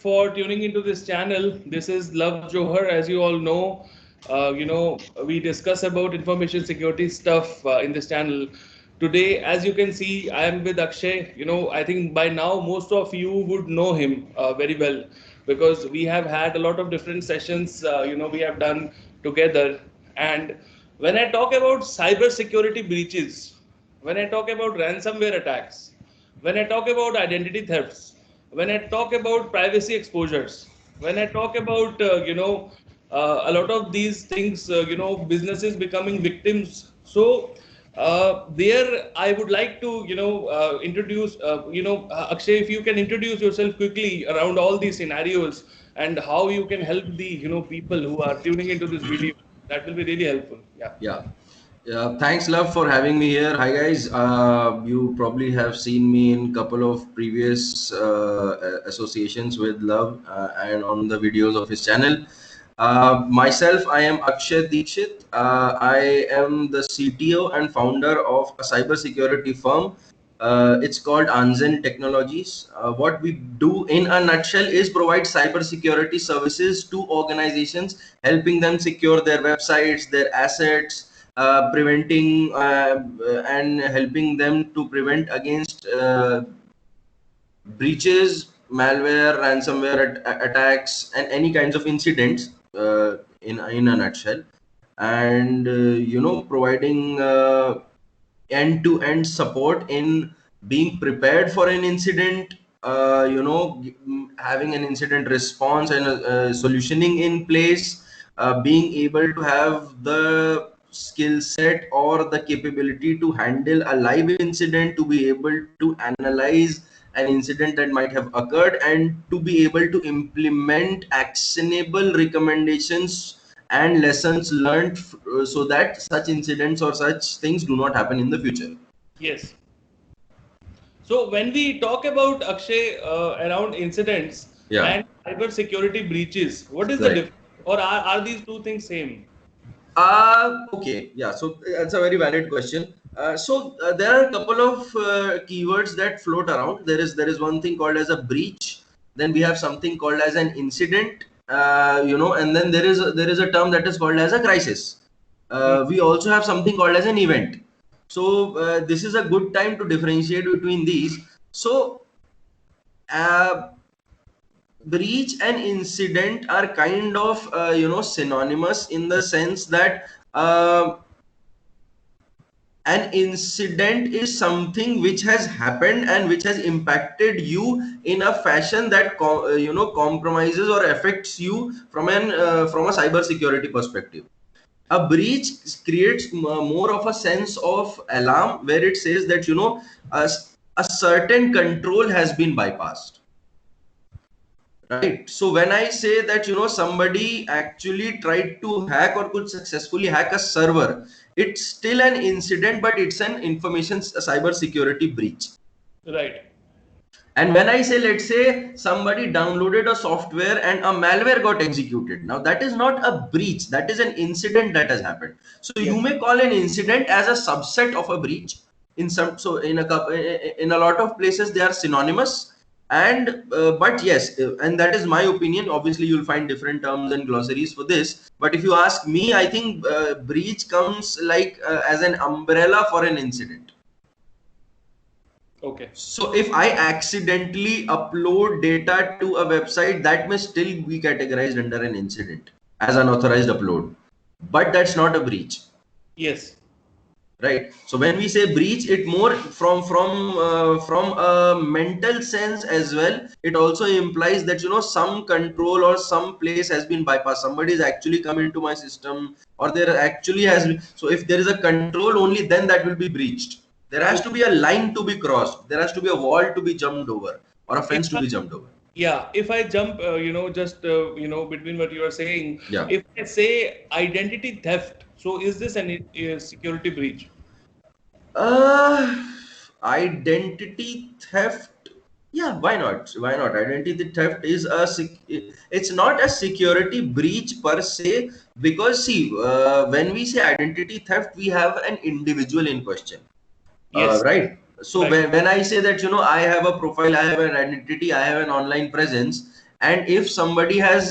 for tuning into this channel. This is Love Johar. As you all know, we discuss about information security stuff in this channel. Today, as you can see, I am with Akshay. I think by now most of you would know him very well because we have had a lot of different sessions. We have done together. And when I talk about cyber security breaches, when I talk about ransomware attacks, when I talk about identity thefts, when I talk about privacy exposures, when I talk about a lot of these things, businesses becoming victims. So there, I would like to introduce Akshay, if you can introduce yourself quickly around all these scenarios and how you can help the people who are tuning into this video. That will be really helpful. Yeah. Yeah. Yeah, thanks, Love, for having me here. Hi, guys. You probably have seen me in couple of previous associations with Love and on the videos of his channel. Myself, I am Akshay Dikshit. I am the CTO and founder of a cybersecurity firm. It's called Anzen Technologies. What we do in a nutshell is provide cybersecurity services to organizations, helping them secure their websites, their assets, preventing and helping them to prevent against breaches, malware, ransomware attacks, and any kinds of incidents in a nutshell. And providing end-to-end support in being prepared for an incident, having an incident response and solutioning in place, being able to have the skill set or the capability to handle a live incident, to be able to analyze an incident that might have occurred, and to be able to implement actionable recommendations and lessons learned so that such incidents or such things do not happen in the future. Yes. So when we talk about Akshay around incidents Yeah. and cyber security breaches, what is the Right. difference, or are these two things same? Okay, yeah, so that's a very valid question. There are a couple of keywords that float around. There is one thing called as a breach. Then we have something called as an incident. And then there is a term that is called as a crisis. Hmm. We also have something called as an event. So this is a good time to differentiate between these. So uh, breach and incident are kind of synonymous in the sense that an incident is something which has happened and which has impacted you in a fashion that compromises or affects you from a cyber security perspective. A breach creates more of a sense of alarm, where it says that a certain control has been bypassed. Right. So when I say that somebody actually tried to hack or could successfully hack a server, it's still an incident, but it's an a cyber security breach. Right. And when I say, let's say somebody downloaded a software and a malware got executed, now that is not a breach, that is an incident that has happened. So you Yes. may call an incident as a subset of a breach. In a lot of places they are synonymous, and but yes, and that is my opinion. Obviously, you'll find different terms and glossaries for this. But if you ask me, I think breach comes like as an umbrella for an incident. Okay. So if I accidentally upload data to a website, that may still be categorized under an incident as unauthorized upload, but that's not a breach, Yes. right? So when we say breach, it more from a mental sense as well. It also implies that some control or some place has been bypassed. Somebody has actually come into my system, or there actually has been. So if there is a control only, then that will be breached. There has to be a line to be crossed. There has to be a wall to be jumped over, or a If fence to I, be jumped over. yeah, if I jump, just between what you are saying, Yeah. if I say identity theft, so is this an security breach? Uh, Identity theft. Yeah, why not? Why not? Identity theft is it's not a security breach per se, because see, when we say identity theft, we have an individual in question. Yes. Right. So Right. when I say that I have a profile, I have an identity, I have an online presence, And if somebody has,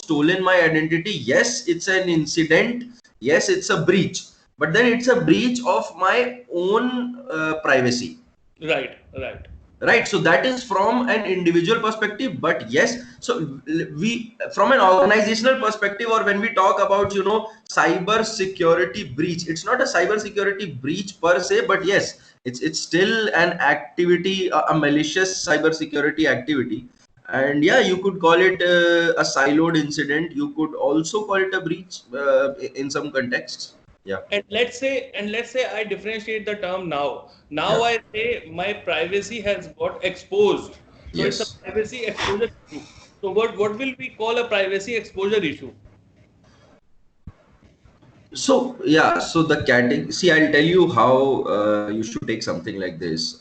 stolen my identity, yes, it's an incident. Yes, it's a breach, but then it's a breach of my own privacy. Right, right. Right, so that is from an individual perspective, but yes, so we, from an organizational perspective, or when we talk about, cyber security breach, it's not a cyber security breach per se, but yes, it's still an activity, a malicious cyber security activity. And yeah, you could call it a siloed incident, you could also call it a breach in some contexts. Yeah. And let's say I differentiate the term now. Now Yeah. I say my privacy has got exposed. So it's a Yes. privacy exposure issue. So what will we call a privacy exposure issue? So yeah, so the category. See, I'll tell you how you should take something like this.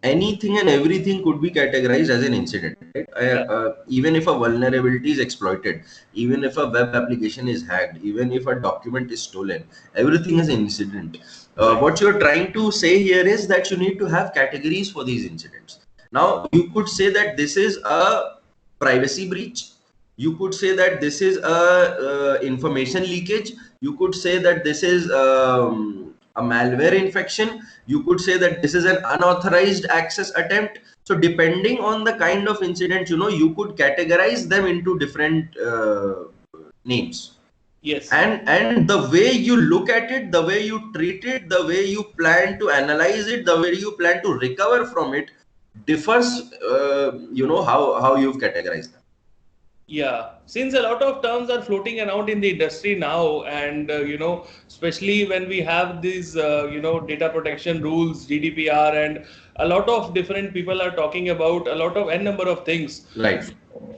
Anything and everything could be categorized as an incident, right? Yeah, Even if a vulnerability is exploited, even if a web application is hacked, even if a document is stolen, everything is an incident. right. What you're trying to say here is that you need to have categories for these incidents. Now, you could say that this is a privacy breach. You could say that this is a information leakage. You could say that this is a malware infection. You could say that this is an unauthorized access attempt. So depending on the kind of incident, you could categorize them into different names. Yes. And the way you look at it, the way you treat it, the way you plan to analyze it, the way you plan to recover from it differs, how you've categorized them. Yeah, since a lot of terms are floating around in the industry now, and especially when we have these, data protection rules, GDPR, and a lot of different people are talking about a lot of n number of things. Right.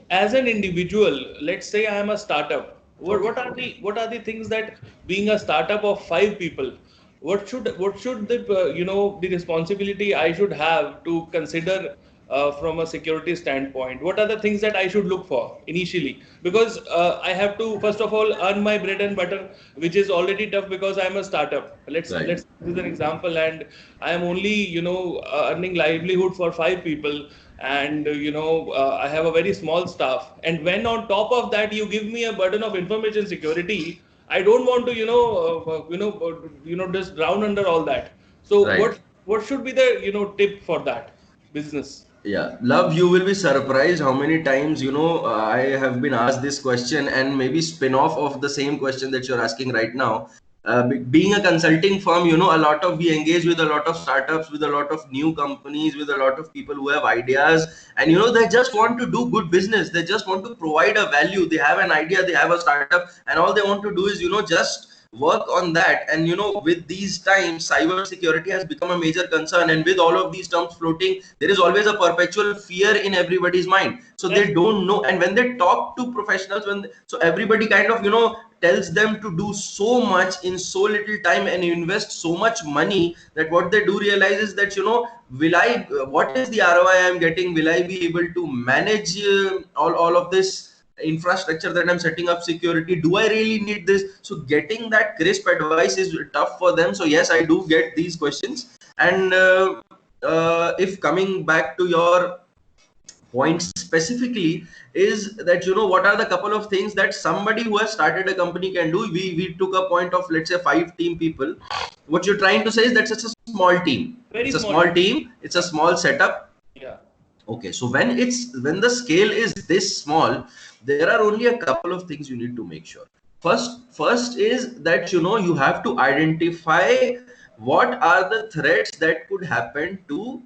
As an individual, let's say I am a startup. What, Okay. what are the things that being a startup of 5 people, what should the responsibility I should have to consider from a security standpoint? What are the things that I should look for initially? Because I have to first of all earn my bread and butter, which is already tough because I am a startup. Let's Right. let's use an example, and I am only earning livelihood for 5 people, and I have a very small staff. And when on top of that you give me a burden of information security, I don't want to just drown under all that. So Right. what should be the tip for that business? Yeah, love, you will be surprised how many times, I have been asked this question, and maybe spin off of the same question that you're asking right now. Being a consulting firm, a lot of, we engage with a lot of startups, with a lot of new companies, with a lot of people who have ideas, and they just want to do good business. They just want to provide a value. They have an idea, they have a startup, and all they want to do is, just work on that. And with these times, cyber security has become a major concern, and with all of these terms floating, there is always a perpetual fear in everybody's mind, so That's they don't know. And when they talk to professionals, so everybody kind of tells them to do so much in so little time and invest so much money, that what they do realize is that will I, what is the ROI I'm getting? Will I be able to manage all of this infrastructure that I'm setting up? Security, do I really need this? So getting that crisp advice is tough for them. So yes, I do get these questions. And if coming back to your point specifically, is that what are the couple of things that somebody who has started a company can do? We took a point of, let's say, 5 team people. What you're trying to say is that it's a small team, very it's a small. small team, it's a small setup. Yeah. Okay, so when the scale is this small, there are only a couple of things you need to make sure. First is that you have to identify what are the threats that could happen to,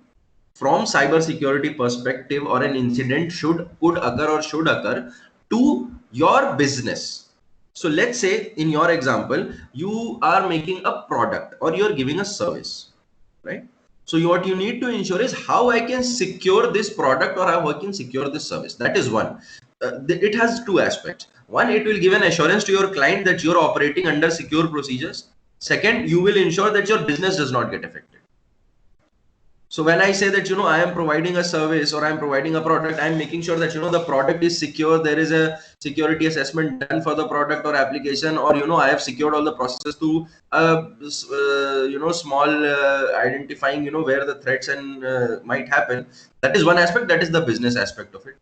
from cybersecurity perspective, or an incident could occur or should occur to your business. So let's say in your example, you are making a product or you're giving a service, right? So what you need to ensure is how I can secure this product or how I can secure this service. That is one. It has two aspects. One, it will give an assurance to your client that you're operating under secure procedures. Second, you will ensure that your business does not get affected. So when I say that I am providing a service or I'm providing a product, I'm making sure that the product is secure. There is a security assessment done for the product or application, or I have secured all the processes to small identifying where the threats and might happen. That is one aspect. That is the business aspect of it.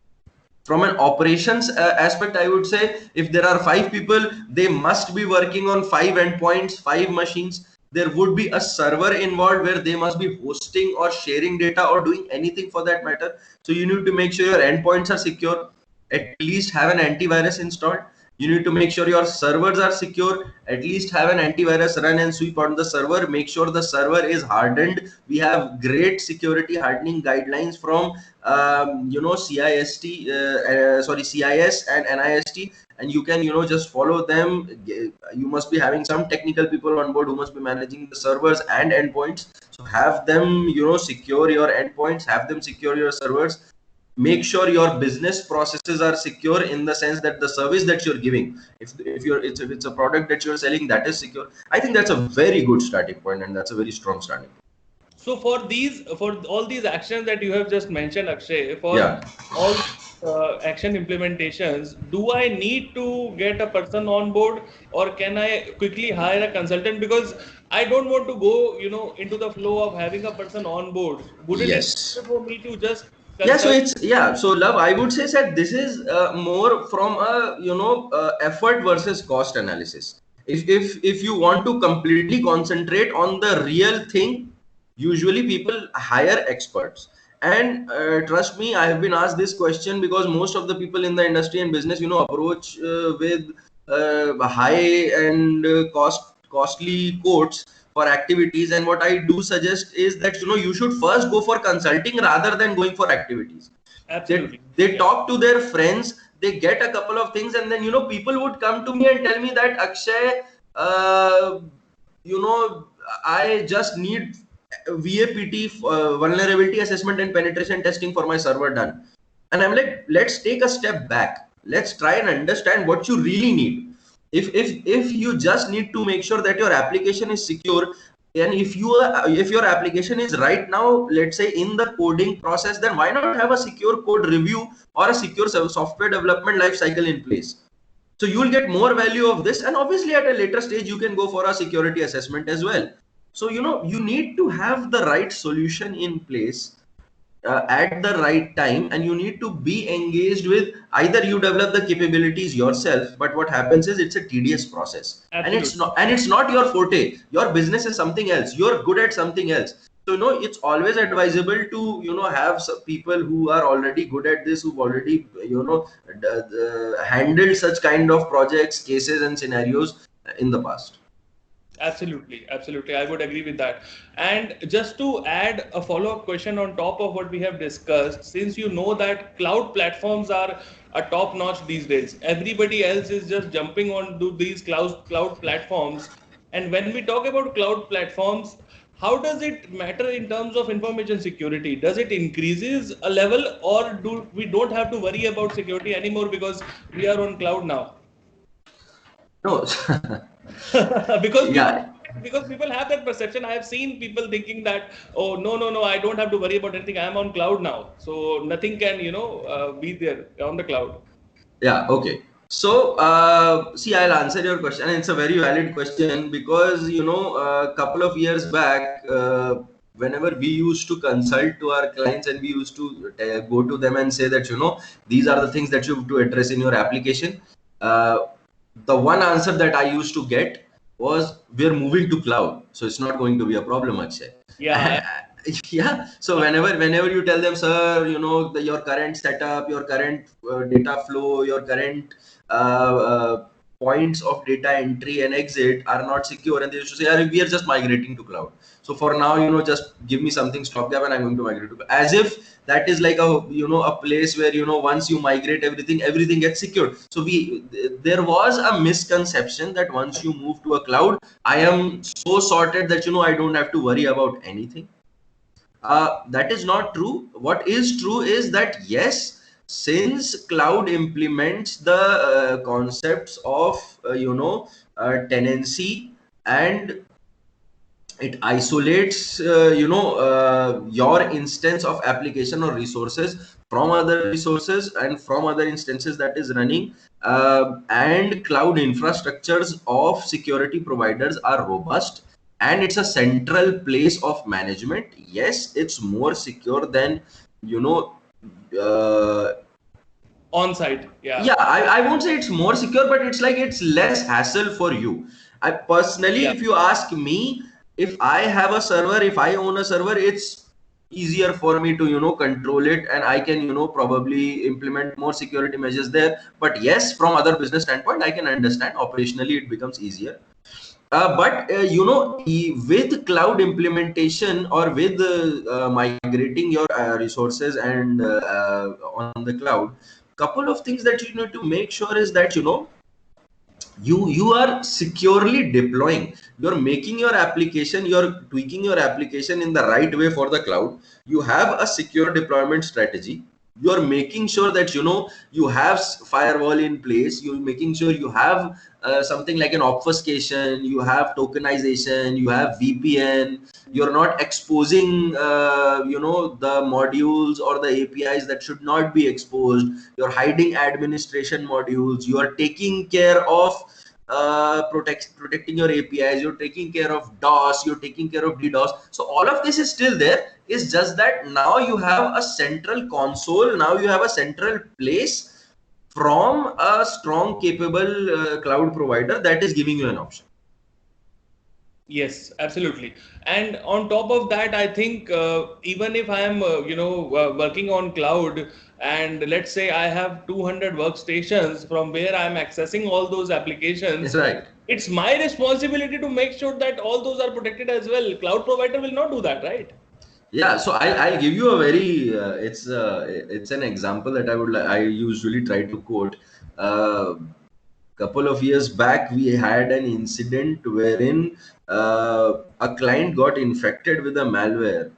From an operations aspect, I would say if there are 5 people, they must be working on 5 endpoints, 5 machines. There would be a server involved where they must be hosting or sharing data or doing anything for that matter. So you need to make sure your endpoints are secure, at least have an antivirus installed. You need to make sure your servers are secure, at least have an antivirus run and sweep on the server, make sure the server is hardened. We have great security hardening guidelines from CIS and NIST, and you can just follow them. You must be having some technical people on board who must be managing the servers and endpoints, so have them secure your endpoints, have them secure your servers. Make sure your business processes are secure in the sense that the service that you're giving, if it's a product that you're selling, that is secure. I think that's a very good starting point, and that's a very strong starting point. So for all these actions that you have just mentioned, Akshay, for Yeah. all action implementations, do I need to get a person on board, or can I quickly hire a consultant? Because I don't want to go, into the flow of having a person on board. Wouldn't it be Yes. better for me to just Yeah, so consult? so Love, I would say that this is more from a effort versus cost analysis. If you want to completely concentrate on the real thing, usually people hire experts. And trust me, I have been asked this question because most of the people in the industry and business approach with high and costly quotes for activities. And what I do suggest is that you should first go for consulting rather than going for activities. they Absolutely. they Yeah. talk to their friends, they get a couple of things, and then people would come to me and tell me that, Akshay, uh, you know I just need VAPT, vulnerability assessment and penetration testing for my server done. And I'm like, let's take a step back, let's try and understand what you really need. If you just need to make sure that your application is secure, and if your application is right now, let's say, in the coding process, then why not have a secure code review or a secure software development life cycle in place? So you will get more value of this, and obviously at a later stage you can go for a security assessment as well. So you need to have the right solution in place at the right time, and you need to be engaged with, either you develop the capabilities yourself, but what happens is it's a tedious process, and Absolutely. it's not your forte. Your business is something else, you're good at something else. So it's always advisable to have some people who are already good at this, who've already handled such kind of projects, cases and scenarios in the past. Absolutely, absolutely. I would agree with that. And just to add a follow-up question on top of what we have discussed, since you know that cloud platforms are a top-notch these days, everybody else is just jumping on to these cloud platforms. And when we talk about cloud platforms, how does it matter in terms of information security? Does it increases a level, or do we don't have to worry about security anymore because we are on cloud now? No. because people Yeah. because people have that perception. I have seen people thinking that, oh, no, I don't have to worry about anything, I'm on cloud now, so nothing can be there on the cloud. Yeah, okay. So, see, I'll answer your question. And it's a very valid question because, a couple of years back, whenever we used to consult to our clients and we used to go to them and say that, these are the things that you have to address in your application. The one answer that I used to get was, we're moving to cloud, so it's not going to be a problem, Akshay. Yeah. Yeah. So whenever you tell them, sir, your current setup, your current data flow, your current points of data entry and exit are not secure, and they used to say, "Arey, we are just migrating to cloud. So for now, just give me something stopgap, and I'm going to migrate to cloud." As if that is like a place where once you migrate everything gets secured. So there was a misconception that once you move to a cloud, I am so sorted that I don't have to worry about anything. That is not true. What is true is that, yes, since cloud implements the concepts of tenancy, and it isolates your instance of application or resources from other resources and from other instances that is running, and cloud infrastructures of security providers are robust, and it's a central place of management. Yes, it's more secure than you know uh, On site. Yeah. Yeah, I won't say it's more secure, but it's like it's less hassle for you. I personally, Yeah. if you ask me, if I have a server, if I own a server, it's easier for me to, control it, and I can, probably implement more security measures there. But yes, from other business standpoint, I can understand operationally it becomes easier. But with cloud implementation, or with migrating your resources and on the cloud, couple of things that you need to make sure is that you are securely deploying, you're making your application, you're tweaking your application in the right way for the cloud. You have a secure deployment strategy. You're making sure that you have firewall in place. You're making sure you have something like an obfuscation, you have tokenization, you have VPN. You're not exposing the modules or the APIs that should not be exposed. You're hiding administration modules. You are taking care of protecting your APIs. You're taking care of DOS. You're taking care of DDoS. So all of this is still there. It's just that now you have a central console. Now you have a central place from a strong, capable cloud provider that is giving you an option. Yes, absolutely. And on top of that, I think even if I am, working on cloud, and let's say I have 200 workstations from where I am accessing all those That's applications, right. it's my responsibility to make sure that all those are protected as well. Cloud provider will not do that, right? Yeah, so I'll give you a very it's an example that I usually try to quote. Uh, Couple of years back, we had an incident wherein a client got infected with a malware,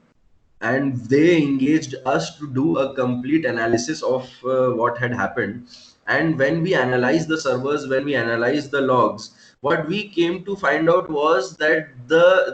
and they engaged us to do a complete analysis of what had happened. And when we analyzed the servers, when we analyzed the logs, what we came to find out was that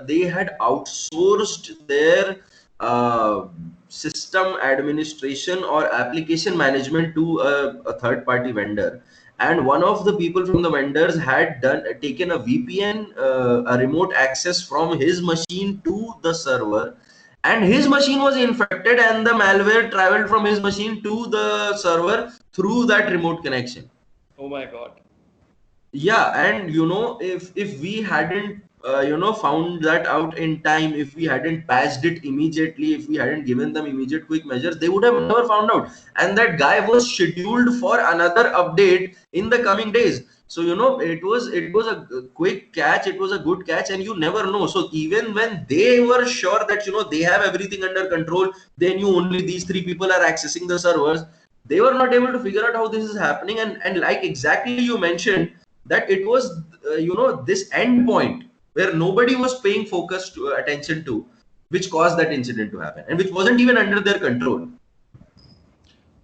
they had outsourced their uh, system administration or application management to a third party vendor. And one of the people from the vendors had taken a VPN, a remote access from his machine to the server, and his machine was infected, and the malware traveled from his machine to the server through that remote connection. Oh my God. Yeah, and if we hadn't found that out in time, if we hadn't patched it immediately, if we hadn't given them immediate quick measures, they would have never found out. And that guy was scheduled for another update in the coming days. So it was a quick catch, it was a good catch, and you never know. So even when they were sure that they have everything under control, they knew only these three people are accessing the servers. They were not able to figure out how this is happening, and like exactly you mentioned, that it was this end point where nobody was paying focused attention to, which caused that incident to happen, and which wasn't even under their control.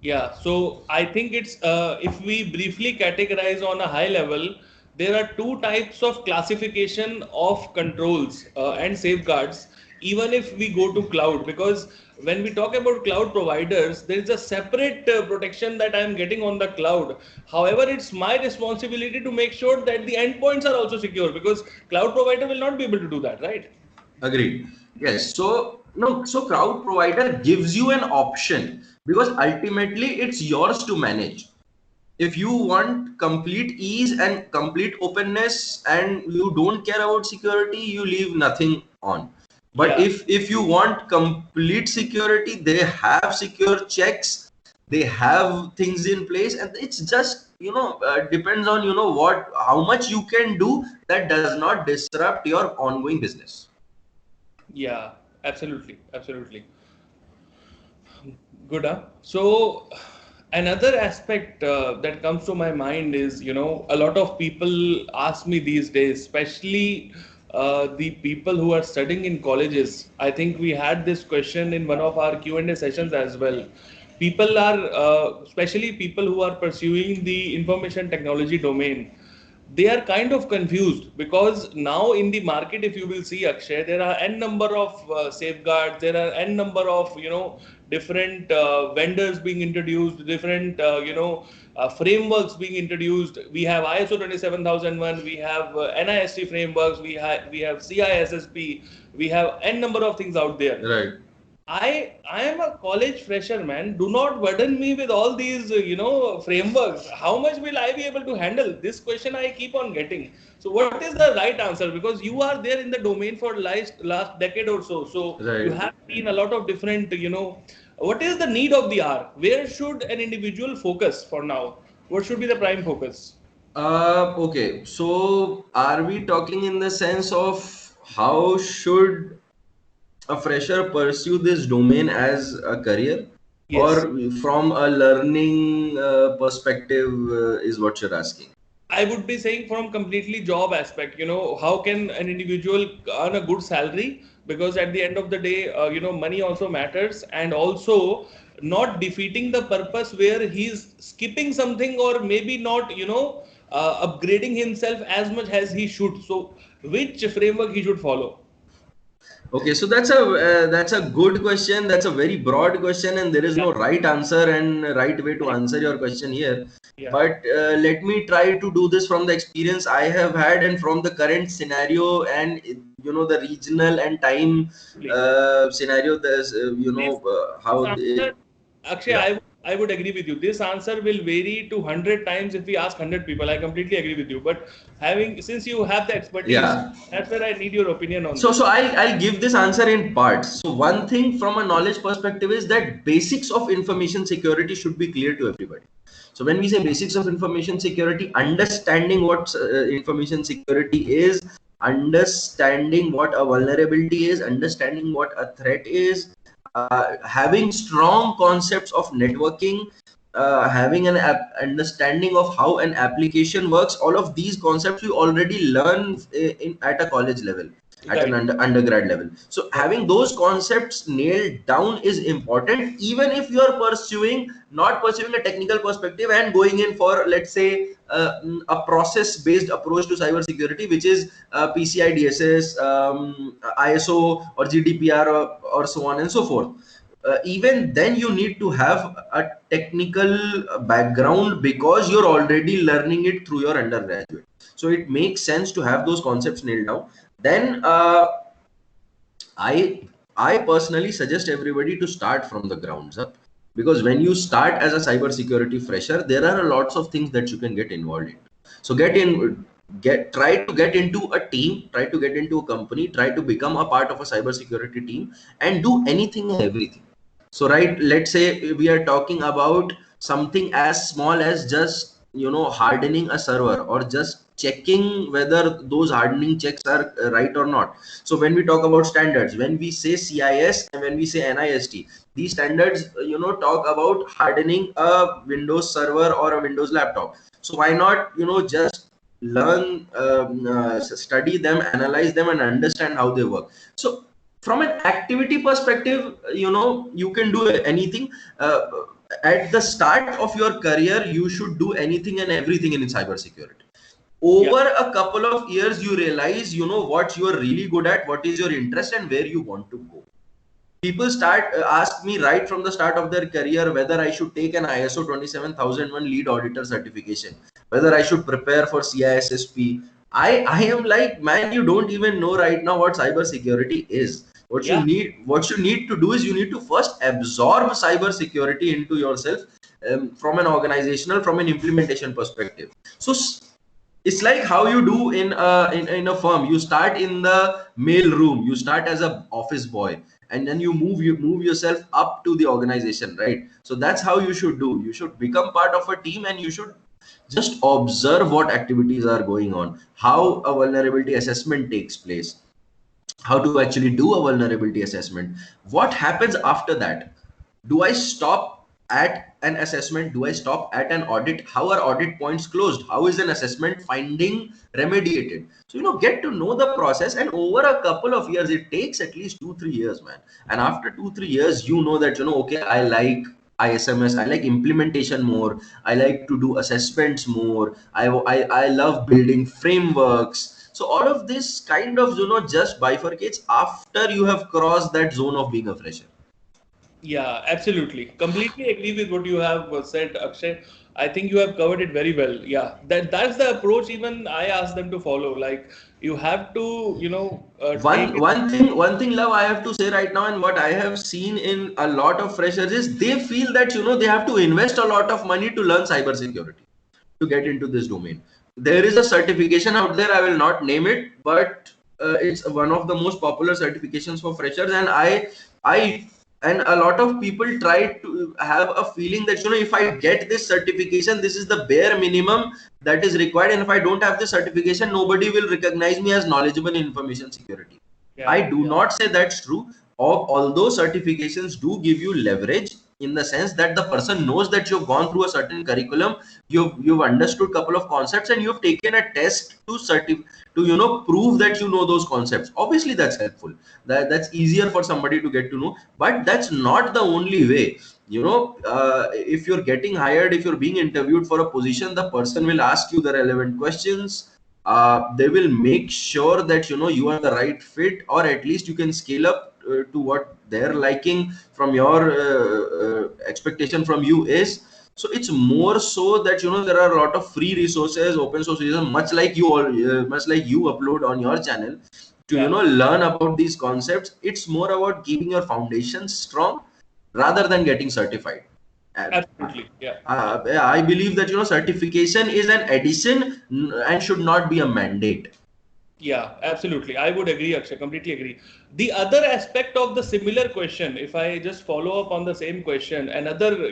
Yeah, so I think it's if we briefly categorize on a high level, there are two types of classification of controls and safeguards, even if we go to cloud, because when we talk about cloud providers, there is a separate protection that I am getting on the cloud. However, it's my responsibility to make sure that the endpoints are also secure, because cloud provider will not be able to do that, right? Agreed. Yes. So no. So cloud provider gives you an option, because ultimately it's yours to manage. If you want complete ease and complete openness, and you don't care about security, you leave nothing on. But Yeah. if you want complete security, they have secure checks, they have things in place, and it's just depends on what how much you can do that does not disrupt your ongoing business. Yeah, absolutely, absolutely. Good, huh? So another aspect that comes to my mind is, a lot of people ask me these days, especially the people who are studying in colleges. I think we had this question in one of our Q&A sessions as well. People are, especially people who are pursuing the information technology domain, they are kind of confused, because now in the market, if you will see, Akshay, there are n number of safeguards, there are n number of different vendors being introduced, different frameworks being introduced. We have ISO 27001, we have NIST frameworks, we have CISSP, we have n number of things out there. Right. I am a college fresher, man. Do not burden me with all these, frameworks. How much will I be able to handle? This question I keep on getting. So, what is the right answer? Because you are there in the domain for last decade or so. So, you Right. have seen a lot of different, what is the need of the hour? Where should an individual focus for now? What should be the prime focus? Okay, so are we talking in the sense of how should a fresher pursue this domain as a career, Yes. or from a learning perspective, is what you're asking? I would be saying from completely job aspect, how can an individual earn a good salary? Because at the end of the day, money also matters, and also not defeating the purpose where he's skipping something or maybe not, upgrading himself as much as he should. So, which framework he should follow? Okay, so that's a good question. That's a very broad question, and there is Yeah, no right answer and right way to correct. answer your question here. Yeah, But let me try to do this from the experience I have had and from the current scenario and the regional and time please. scenario. There's This this how answer, Akshay, yeah. I would agree with you. This answer will vary to 100 times if we ask 100 people. I completely agree with you. But having since you have the expertise, Yeah. that's where I need your opinion on So this. I'll give this answer in parts. So one thing from a knowledge perspective is that basics of information security should be clear to everybody. So when we say basics of information security, understanding what information security is, understanding what a vulnerability is, understanding what a threat is, having strong concepts of networking, having an understanding of how an application works. All of these concepts we already learn at a college level, at an Right, undergrad level. So right, having those concepts nailed down is important, even if you are not pursuing a technical perspective and going in for, let's say, a process based approach to cybersecurity, which is PCI DSS, ISO or GDPR, or so on and so forth. Even then you need to have a technical background because you're already learning it through your undergraduate. So it makes sense to have those concepts nailed down. Then I personally suggest everybody to start from the grounds up, because when you start as a cybersecurity fresher, there are lots of things that you can get involved in. So try to get into a team, try to get into a company, try to become a part of a cybersecurity team, and do anything and everything. So right, let's say we are talking about something as small as just hardening a server, or just checking whether those hardening checks are right or not. So when we talk about standards, when we say CIS and when we say NIST, these standards talk about hardening a Windows server or a Windows laptop. So why not just learn, study them, analyze them, and understand how they work. So from an activity perspective, you can do anything. At the start of your career, you should do anything and everything in cybersecurity. yeah, Over a couple of years, you realize what you are really good at, what is your interest, and where you want to go. People start ask me right from the start of their career whether I should take an ISO 27001 lead auditor certification, whether I should prepare for CISSP. I am like, man, you don't even know right now what cybersecurity is. yeah, What you need to do is you need to first absorb cybersecurity into yourself, from an organizational, from an implementation perspective. So it's like how you do in a firm. You start in the mail room, you start as a office boy, and then you move yourself up to the organization, right? So that's how you should do. You should become part of a team, and you should just observe what activities are going on, how a vulnerability assessment takes place, how to actually do a vulnerability assessment, what happens after that. Do I stop at an assessment? Do I stop at an audit? How are audit points closed? How is an assessment finding remediated? So get to know the process, and over a couple of years, it takes at least 2-3 years, man. And after 2-3 years, you know that okay, I like ISMS, I like implementation more, I like to do assessments more, I love building frameworks. So all of this kind of just bifurcates after you have crossed that zone of being a fresher. yeah, absolutely. Completely agree with what you have said, Akshay. I think you have covered it very well. Yeah, that's the approach even I ask them to follow. Like you have to, take it. One thing, love, I have to say right now, and what I have seen in a lot of freshers is they feel that they have to invest a lot of money to learn cybersecurity, to get into this domain. There is a certification out there, I will not name it, but it's one of the most popular certifications for freshers. And I and a lot of people try to have a feeling that if I get this certification, this is the bare minimum that is required, and if I don't have this certification, nobody will recognize me as knowledgeable in information security. I Yeah, do not say that's true. Although certifications do give you leverage in the sense that the person knows that you've gone through a certain curriculum, you've understood a couple of concepts, and you've taken a test to prove that you know those concepts. Obviously, that's helpful. That's easier for somebody to get to know, but that's not the only way. If you're getting hired, if you're being interviewed for a position, the person will ask you the relevant questions. They will make sure that you are the right fit, or at least you can scale up to what they're liking from your expectation from you is. So it's more so that there are a lot of free resources, open source resources, much like you upload on your channel to yeah, learn about these concepts. It's more about keeping your foundation strong rather than getting certified. Uh, absolutely. Yeah, yeah. I believe that certification is an addition, and should not be a mandate. Yeah, absolutely. I would agree, Akshay, completely agree. The other aspect of the similar question, if I just follow up on the same question, another,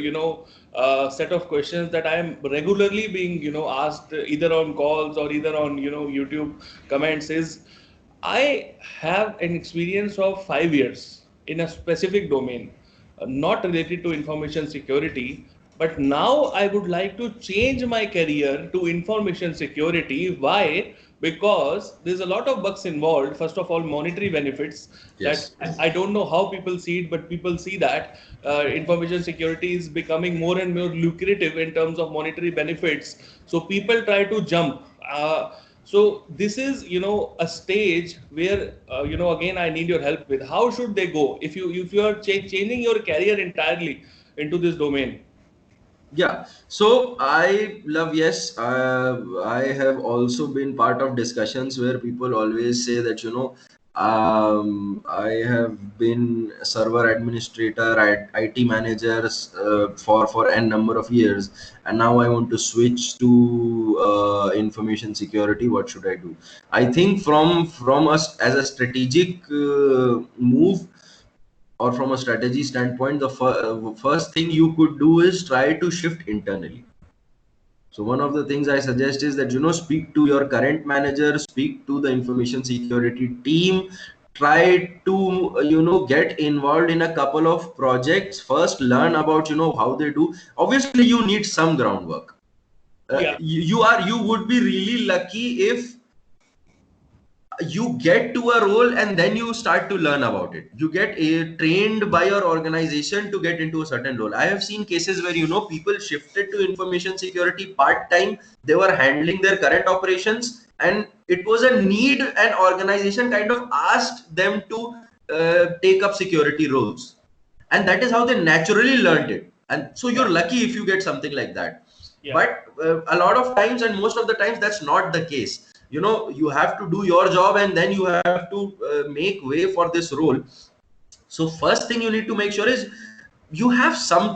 set of questions that I am regularly being, asked either on calls or either on, YouTube comments is, I have an experience of 5 years in a specific domain, not related to information security, but now I would like to change my career to information security. Why? Because there's a lot of bugs involved. First of all, monetary benefits that Yes. I don't know how people see it, but people see that information security is becoming more and more lucrative in terms of monetary benefits. So people try to jump. So this is, a stage where, again, I need your help with how should they go if you are changing your career entirely into this domain. Yeah, so I love, yes, I have also been part of discussions where people always say that, I have been server administrator, IT managers for n number of years, and now I want to switch to information security. What should I do? I think from us as a strategic move, or from a strategy standpoint, the first thing you could do is try to shift internally. So one of the things I suggest is that speak to your current manager, speak to the information security team, try to get involved in a couple of projects first, learn about how they do. Obviously, you need some groundwork. Yeah, You would be really lucky if you get to a role and then you start to learn about it. You get trained by your organization to get into a certain role. I have seen cases where people shifted to information security part time. They were handling their current operations, and it was a need, and organization kind of asked them to take up security roles, and that is how they naturally learned it. And so yeah, you're lucky if you get something like that. yeah, But a lot of times, and most of the times, that's not the case. You have to do your job, and then you have to make way for this role. So first thing you need to make sure is you have some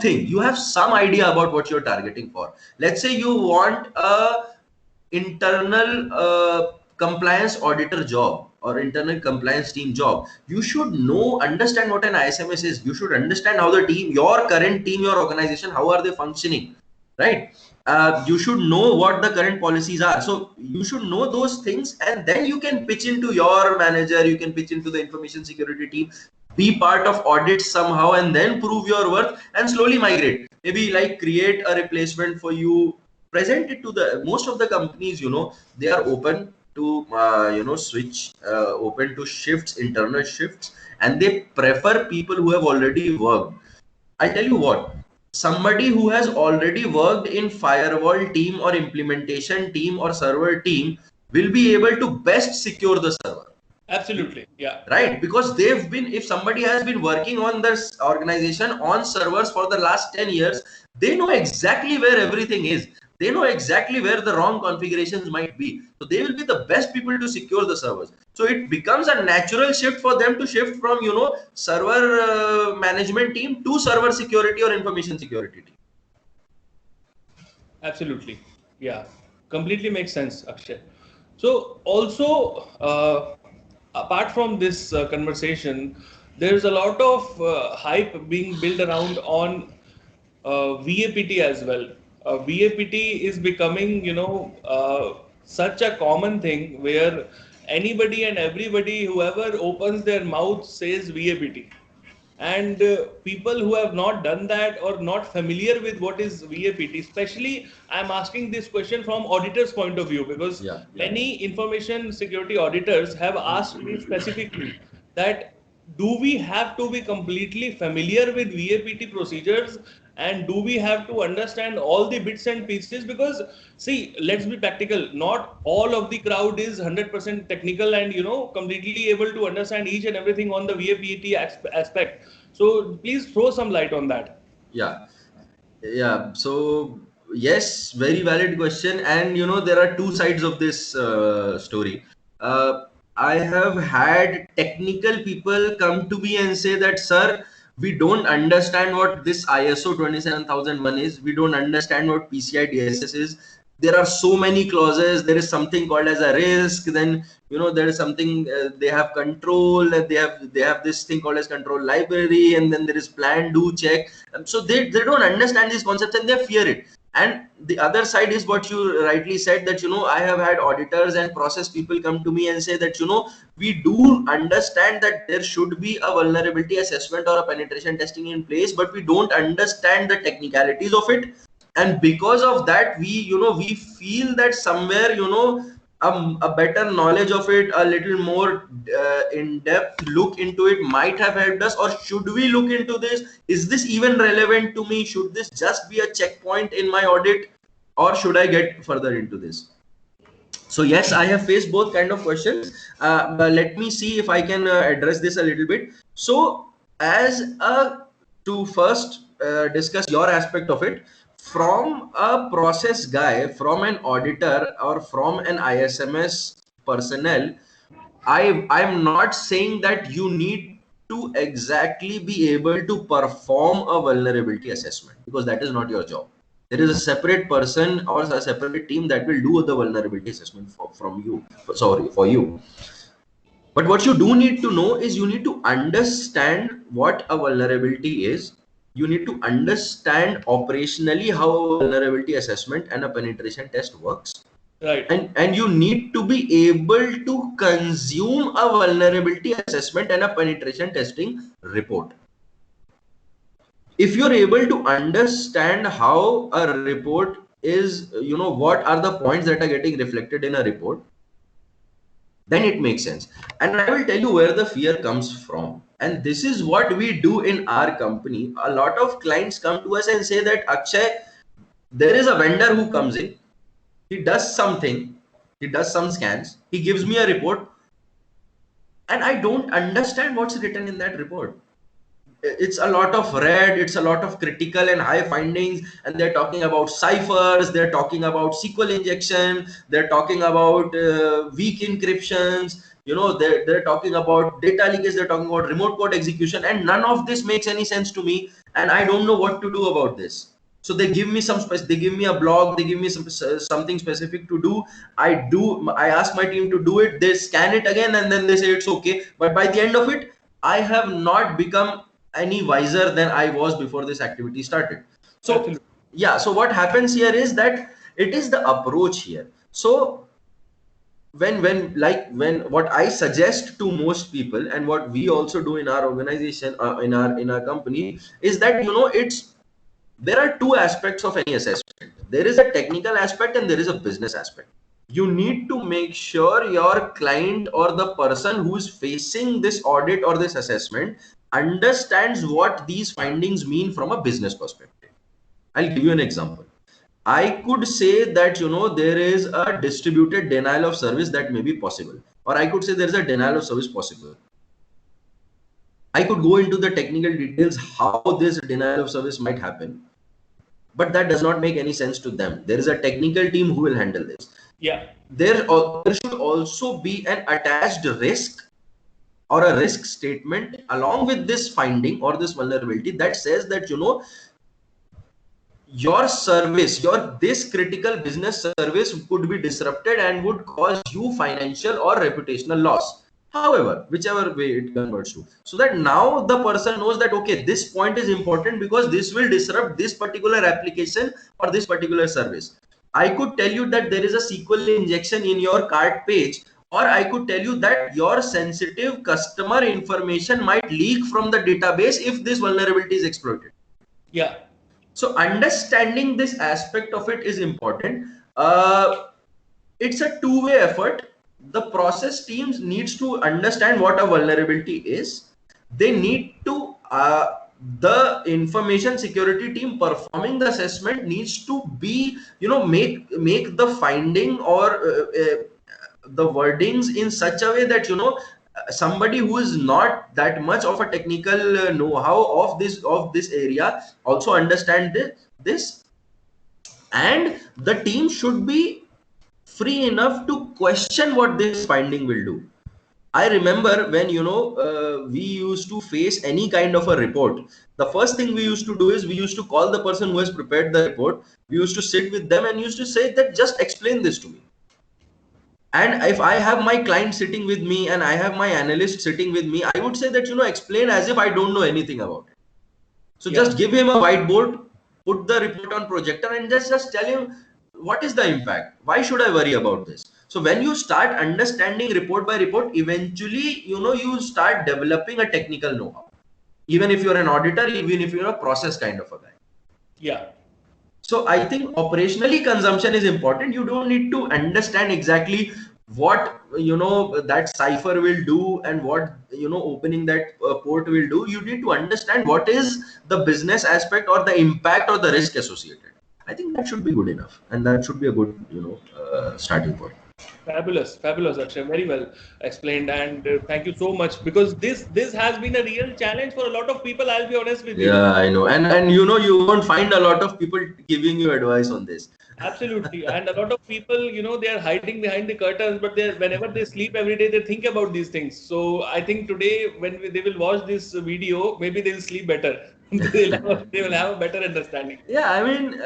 idea about what you're targeting for. Let's say you want a internal compliance auditor job or internal compliance team job. You should understand what an ISMS is. You should understand how the team, your current team, your organization, how are they functioning, right? You should know what the current policies are. So you should know those things, and then you can pitch into your manager, you can pitch into the information security team, be part of audits somehow, and then prove your worth and slowly migrate. Maybe like create a replacement for you, present it to the most of the companies. They are open to switch, open to shifts, internal shifts, and they prefer people who have already worked. I tell you what, somebody who has already worked in firewall team or implementation team or server team will be able to best secure the server, absolutely. Yeah, yeah, right? Because they've been, if somebody has been working on this organization on servers for the last 10 years, They know exactly where everything is. They know exactly where the wrong configurations might be. So they will be the best people to secure the servers. So it becomes a natural shift for them to shift from, server management team to server security or information security team. Absolutely. Yeah. Completely makes sense, Akshay. So also, apart from this conversation, there's a lot of hype being built around on VAPT as well. VAPT is becoming, such a common thing where anybody and everybody, whoever opens their mouth says VAPT. And people who have not done that or not familiar with what is VAPT, especially I'm asking this question from auditor's point of view, because Yeah, yeah. many information security auditors have asked me specifically that do we have to be completely familiar with VAPT procedures, and do we have to understand all the bits and pieces? Because see, let's be practical, not all of the crowd is 100% technical and completely able to understand each and everything on the VAPT aspect. So please throw some light on that. Yeah. Yeah. So yes, very valid question. And there are two sides of this story. Uh, I have had technical people come to me and say that, sir, we don't understand what this ISO 27001 is. We don't understand what PCI DSS is. There are so many clauses. There is something called as a risk. Then there is something, they have control. They have this thing called as control library, and then there is plan, do, check. So they don't understand these concepts and they fear it. And the other side is what you rightly said, that I have had auditors and process people come to me and say that we do understand that there should be a vulnerability assessment or a penetration testing in place, but we don't understand the technicalities of it. And because of that, we feel that somewhere, a better knowledge of it, a little more in-depth look into it might have helped us. Or should we look into this? Is this even relevant to me? Should this just be a checkpoint in my audit, or should I get further into this? So yes, I have faced both kind of questions, but let me see if I can address this a little bit. So as a to first discuss your aspect of it, from a process guy, from an auditor, or from an ISMS personnel, I'm not saying that you need to exactly be able to perform a vulnerability assessment, because that is not your job. There is a separate person or a separate team that will do the vulnerability assessment for you. But what you do need to know is, you need to understand what a vulnerability is. You need to understand operationally how a vulnerability assessment and a penetration test works. Right. And you need to be able to consume a vulnerability assessment and a penetration testing report. If you're able to understand how a report is, what are the points that are getting reflected in a report, then it makes sense. And I will tell you where the fear comes from. And this is what we do in our company. A lot of clients come to us and say that, Akshay, there is a vendor who comes in, he does something, he does some scans, he gives me a report, and I don't understand what's written in that report. It's a lot of red, it's a lot of critical and high findings, and they're talking about ciphers, they're talking about SQL injection, they're talking about weak encryptions, they're talking about data leakage, they're talking about remote code execution, and none of this makes any sense to me, and I don't know what to do about this. So they give me they give me a blog, they give me something specific to do. I ask my team to do it, they scan it again, and then they say it's okay. But by the end of it, I have not become any wiser than I was before this activity started. So Absolutely. yeah, so what happens here is that it is the approach here. So when what I suggest to most people, and what we also do in our organization, in our company, is that it's there are two aspects of any assessment. There is a technical aspect and there is a business aspect. You need to make sure your client or the person who is facing this audit or this assessment understands what these findings mean from a business perspective. I'll give you an example. I could say that there is a distributed denial of service that may be possible, or I could say there is a denial of service possible. I could go into the technical details how this denial of service might happen. but that does not make any sense to them. There is a technical team who will handle this. Yeah. There should also be an attached risk or a risk statement along with this finding or this vulnerability that says that, you know, your service, your this critical business service could be disrupted and would cause you financial or reputational loss. However, whichever way it converts to, so that now the person knows that, okay, this point is important because this will disrupt this particular application or this particular service. I could tell you that there is a SQL injection in your cart page, or I could tell you that your sensitive customer information might leak from the database if this vulnerability is exploited. Yeah. So understanding this aspect of it is important. It's a two-way effort. The process teams needs to understand what a vulnerability is. They need to the information security team performing the assessment needs to be, you know, make the finding or the wordings in such a way that, you know, somebody who is not that much of a technical know-how of this area also understand this, and the team should be free enough to question what this finding will do. I remember when, you know, we used to face any kind of a report. The first thing we used to do is we used to call the person who has prepared the report. We used to sit with them and used to say that just explain this to me. And if I have my client sitting with me and I have my analyst sitting with me, I would say that, you know, explain as if I don't know anything about it. So just give him a whiteboard, put the report on projector, and just tell him what is the impact. Why should I worry about this? So when you start understanding report by report, eventually, you know, you start developing a technical know-how. Even if you're an auditor, even if you're a process kind of a guy. Yeah. So I think operationally consumption is important. You don't need to understand exactly what, you know, that cipher will do and what, you know, opening that port will do. You need to understand what is the business aspect or the impact or the risk associated. I think that should be good enough, and that should be a good, you know, starting point. Fabulous, fabulous, Akshay. Very well explained, and thank you so much, because this has been a real challenge for a lot of people. I'll be honest with you. Yeah, I know, and you know, you won't find a lot of people giving you advice on this. Absolutely, and a lot of people, you know, they are hiding behind the curtains, but they, whenever they sleep every day, they think about these things. So I think today, when they will watch this video, maybe they will sleep better. They will have a better understanding. Yeah, I mean,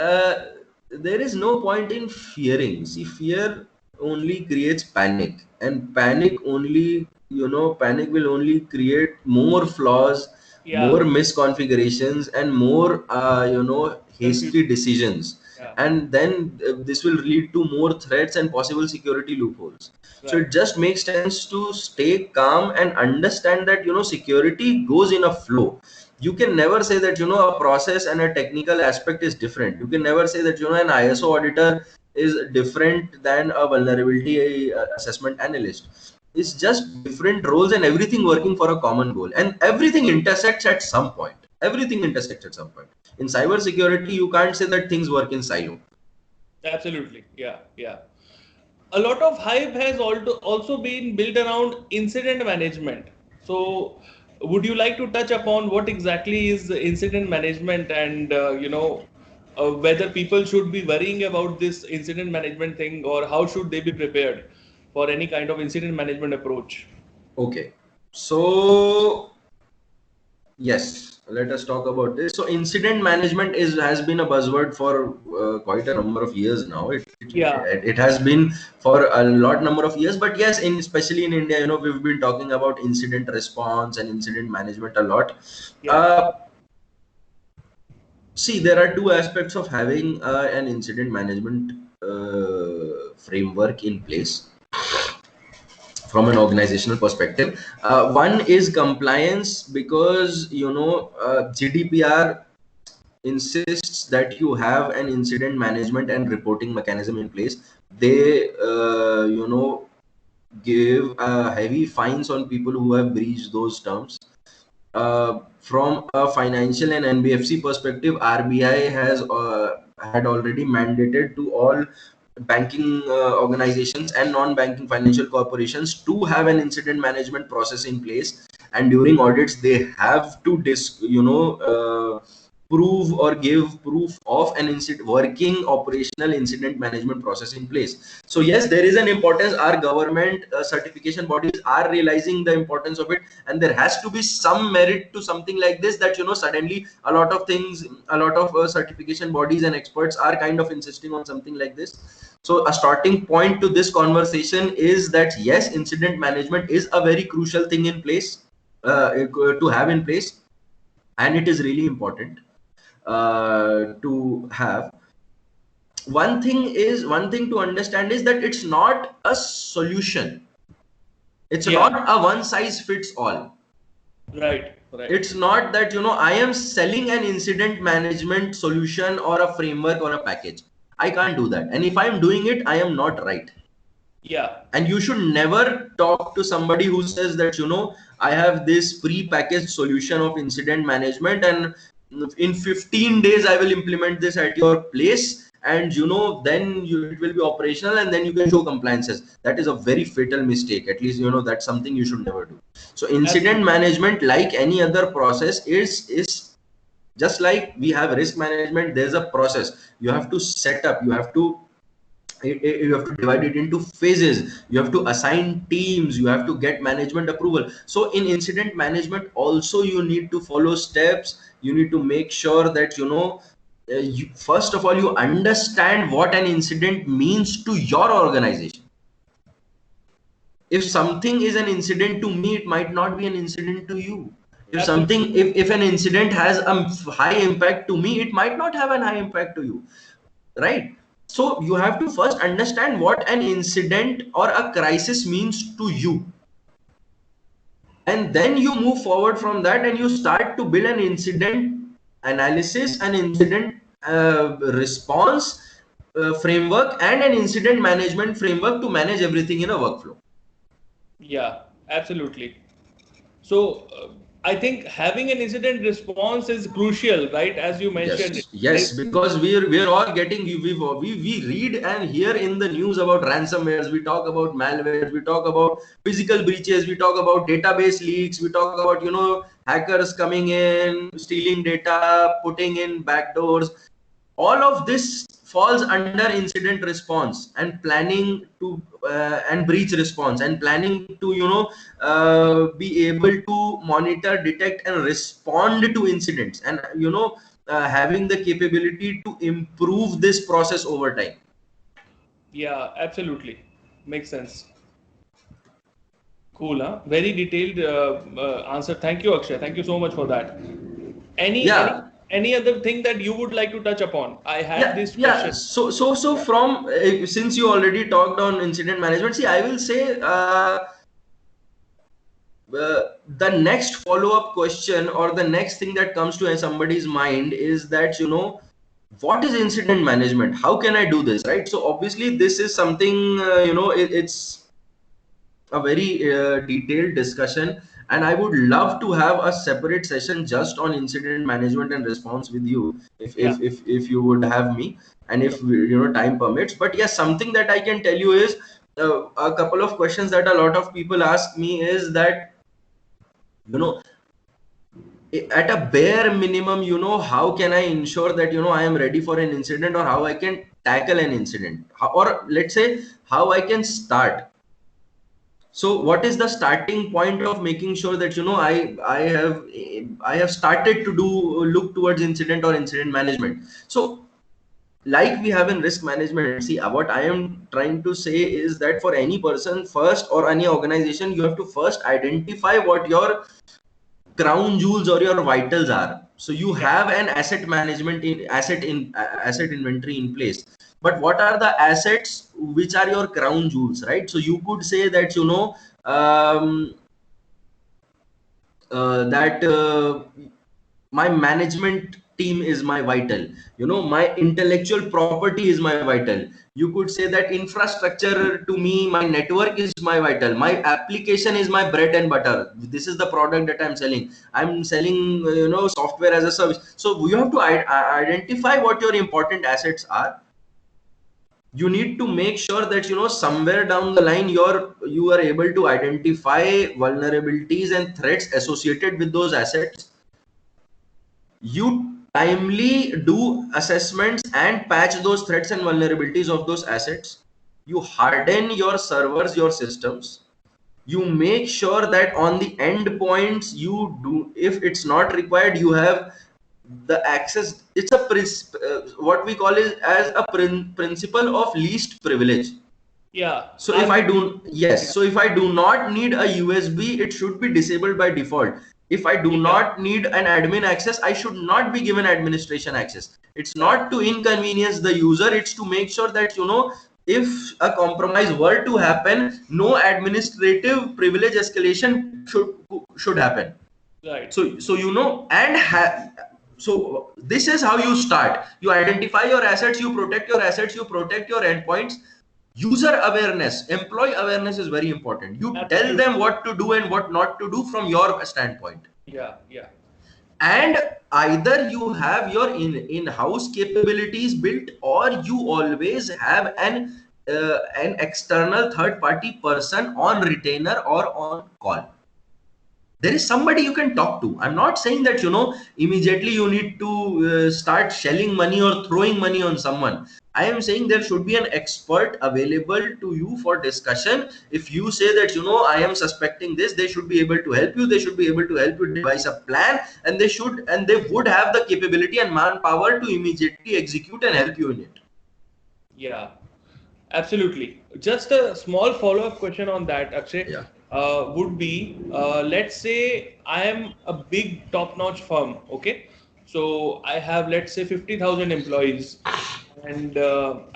there is no point in fearing. See, fear only creates panic, and panic only, you know, panic will only create more flaws, Yeah, more misconfigurations, and more, you know, confusion. hasty decisions. Yeah, And then this will lead to more threats and possible security loopholes. So right. it just makes sense to stay calm and understand that, you know, security goes in a flow. You can never say that, you know, a process and a technical aspect is different. You can never say that, you know, an ISO auditor is different than a vulnerability assessment analyst. It's just different roles and everything working for a common goal, and everything intersects at some point. Everything intersects at some point. In cyber security, you can't say that things work in silo. Absolutely. Yeah, yeah. A lot of hype has also been built around incident management. So, would you like to touch upon what exactly is incident management, and whether people should be worrying about this incident management thing, or how should they be prepared for any kind of incident management approach? Okay, so yes, let us talk about this. So incident management has been a buzzword for quite a number of years now. Yeah, It has been for a lot number of years, but yes, in especially in India, you know, we've been talking about incident response and incident management a lot. yeah, Uh, See, there are two aspects of having an incident management framework in place from an organizational perspective. One is compliance, because, you know, GDPR insists that you have an incident management and reporting mechanism in place. They, you know, give heavy fines on people who have breached those terms. From a financial and NBFC perspective, RBI has had already mandated to all banking organizations and non-banking financial corporations to have an incident management process in place. And during audits, they have to prove or give proof of an working operational incident management process in place. So yes, there is an importance. Our government certification bodies are realizing the importance of it, and there has to be some merit to something like this, that suddenly a lot of things, a lot of certification bodies and experts are kind of insisting on something like this. So a starting point to this conversation is that yes, incident management is a very crucial thing in place, to have in place, and it is really important to have. One thing to understand is that it's not a solution. It's Yeah. not a one size fits all. Right. Right. It's not that I am selling an incident management solution or a framework or a package. I can't do that, and if I'm doing it, I am not right. Yeah. And you should never talk to somebody who says that I have this pre-packaged solution of incident management, and in 15 days I will implement this at your place, and then it will be operational, and then you can show compliances. That is a very fatal mistake. At least that's something you should never do. So incident Absolutely. management, like any other process, is just like we have risk management. There's a process. You have to set up, you have to divide it into phases, you have to assign teams, you have to get management approval. So in incident management also, you need to follow steps. You need to make sure that first of all, you understand what an incident means to your organization. If something is an incident to me, it might not be an incident to you. If Absolutely. something, if an incident has a high impact to me, it might not have a high impact to you, right? So you have to first understand what an incident or a crisis means to you, and then you move forward from that, and you start to build an incident analysis, an incident response framework, and an incident management framework to manage everything in a workflow. Yeah. Absolutely. So I think having an incident response is crucial, right? As you mentioned, Yes, yes, because we're all getting, we read and hear in the news about ransomwares, we talk about malwares, we talk about physical breaches, we talk about database leaks, we talk about hackers coming in, stealing data, putting in backdoors. All of this falls under incident response and planning to and breach response, and planning to be able to monitor, detect, and respond to incidents, and having the capability to improve this process over time. yeah, absolutely. Makes sense. Cool, huh? Very detailed answer. Thank you, Akshay. Thank you so much for that. Any any Yeah, any other thing that you would like to touch upon? I had yeah, this yeah. question. So Yeah. from since you already talked on incident management, see, I will say the next follow-up question, or the next thing that comes to somebody's mind, is that what is incident management, how can I do this, right? So obviously this is something, it's a very detailed discussion, and I would love to have a separate session just on incident management and response with you, Yeah. if you would have me, and if Sure. time permits. But yes, something that I can tell you is, a couple of questions that a lot of people ask me is that, you know at a bare minimum, how can I ensure that I am ready for an incident, or how I can tackle an incident, or let's say how I can start. So what is the starting point of making sure that I have started to do look towards incident or incident management? So like we have in risk management, see, what I am trying to say is that for any person first, or any organization, you have to first identify what your crown jewels or your vitals are. So you Yeah. have an asset management in asset inventory in place, but what are the assets which are your crown jewels, right? So you could say that um, that my management team is my vital, my intellectual property is my vital. You could say that infrastructure, to me, my network is my vital, my application is my bread and butter. This is the product that I'm selling, software as a service. So you have to identify what your important assets are. You need to make sure that somewhere down the line, you are able to identify vulnerabilities and threats associated with those assets. You timely do assessments and patch those threats and vulnerabilities of those assets. You harden your servers, your systems. You make sure that on the endpoints you do, if it's not required, you have the access. It's a what we call it as a principle of least privilege. Yeah. So if I I've do, yes, Yeah. so if I do not need a USB, it should be disabled by default. If I do Yeah. not need an admin access, I should not be given administration access. It's Right. not to inconvenience the user, it's to make sure that, if a compromise were to happen, no administrative privilege escalation should happen. Right. So this is how you start. You identify your assets, you protect your assets, you protect your endpoints. User awareness, employee awareness is very important. You tell Absolutely. them what to do and what not to do from your standpoint. Yeah. Yeah. And either you have your in-house capabilities built, or you always have an external third party person on retainer or on call. There is somebody you can talk to. I'm not saying that immediately you need to start shelling money or throwing money on someone. I am saying there should be an expert available to you for discussion. If you say that I am suspecting this, they should be able to help you. They should be able to help you devise a plan, and they would have the capability and manpower to immediately execute and help you in it. Yeah. Absolutely. Just a small follow-up question on that, Akshay, Yeah. would be, let's say I am a big top-notch firm, okay? So I have, let's say, 50,000 employees, and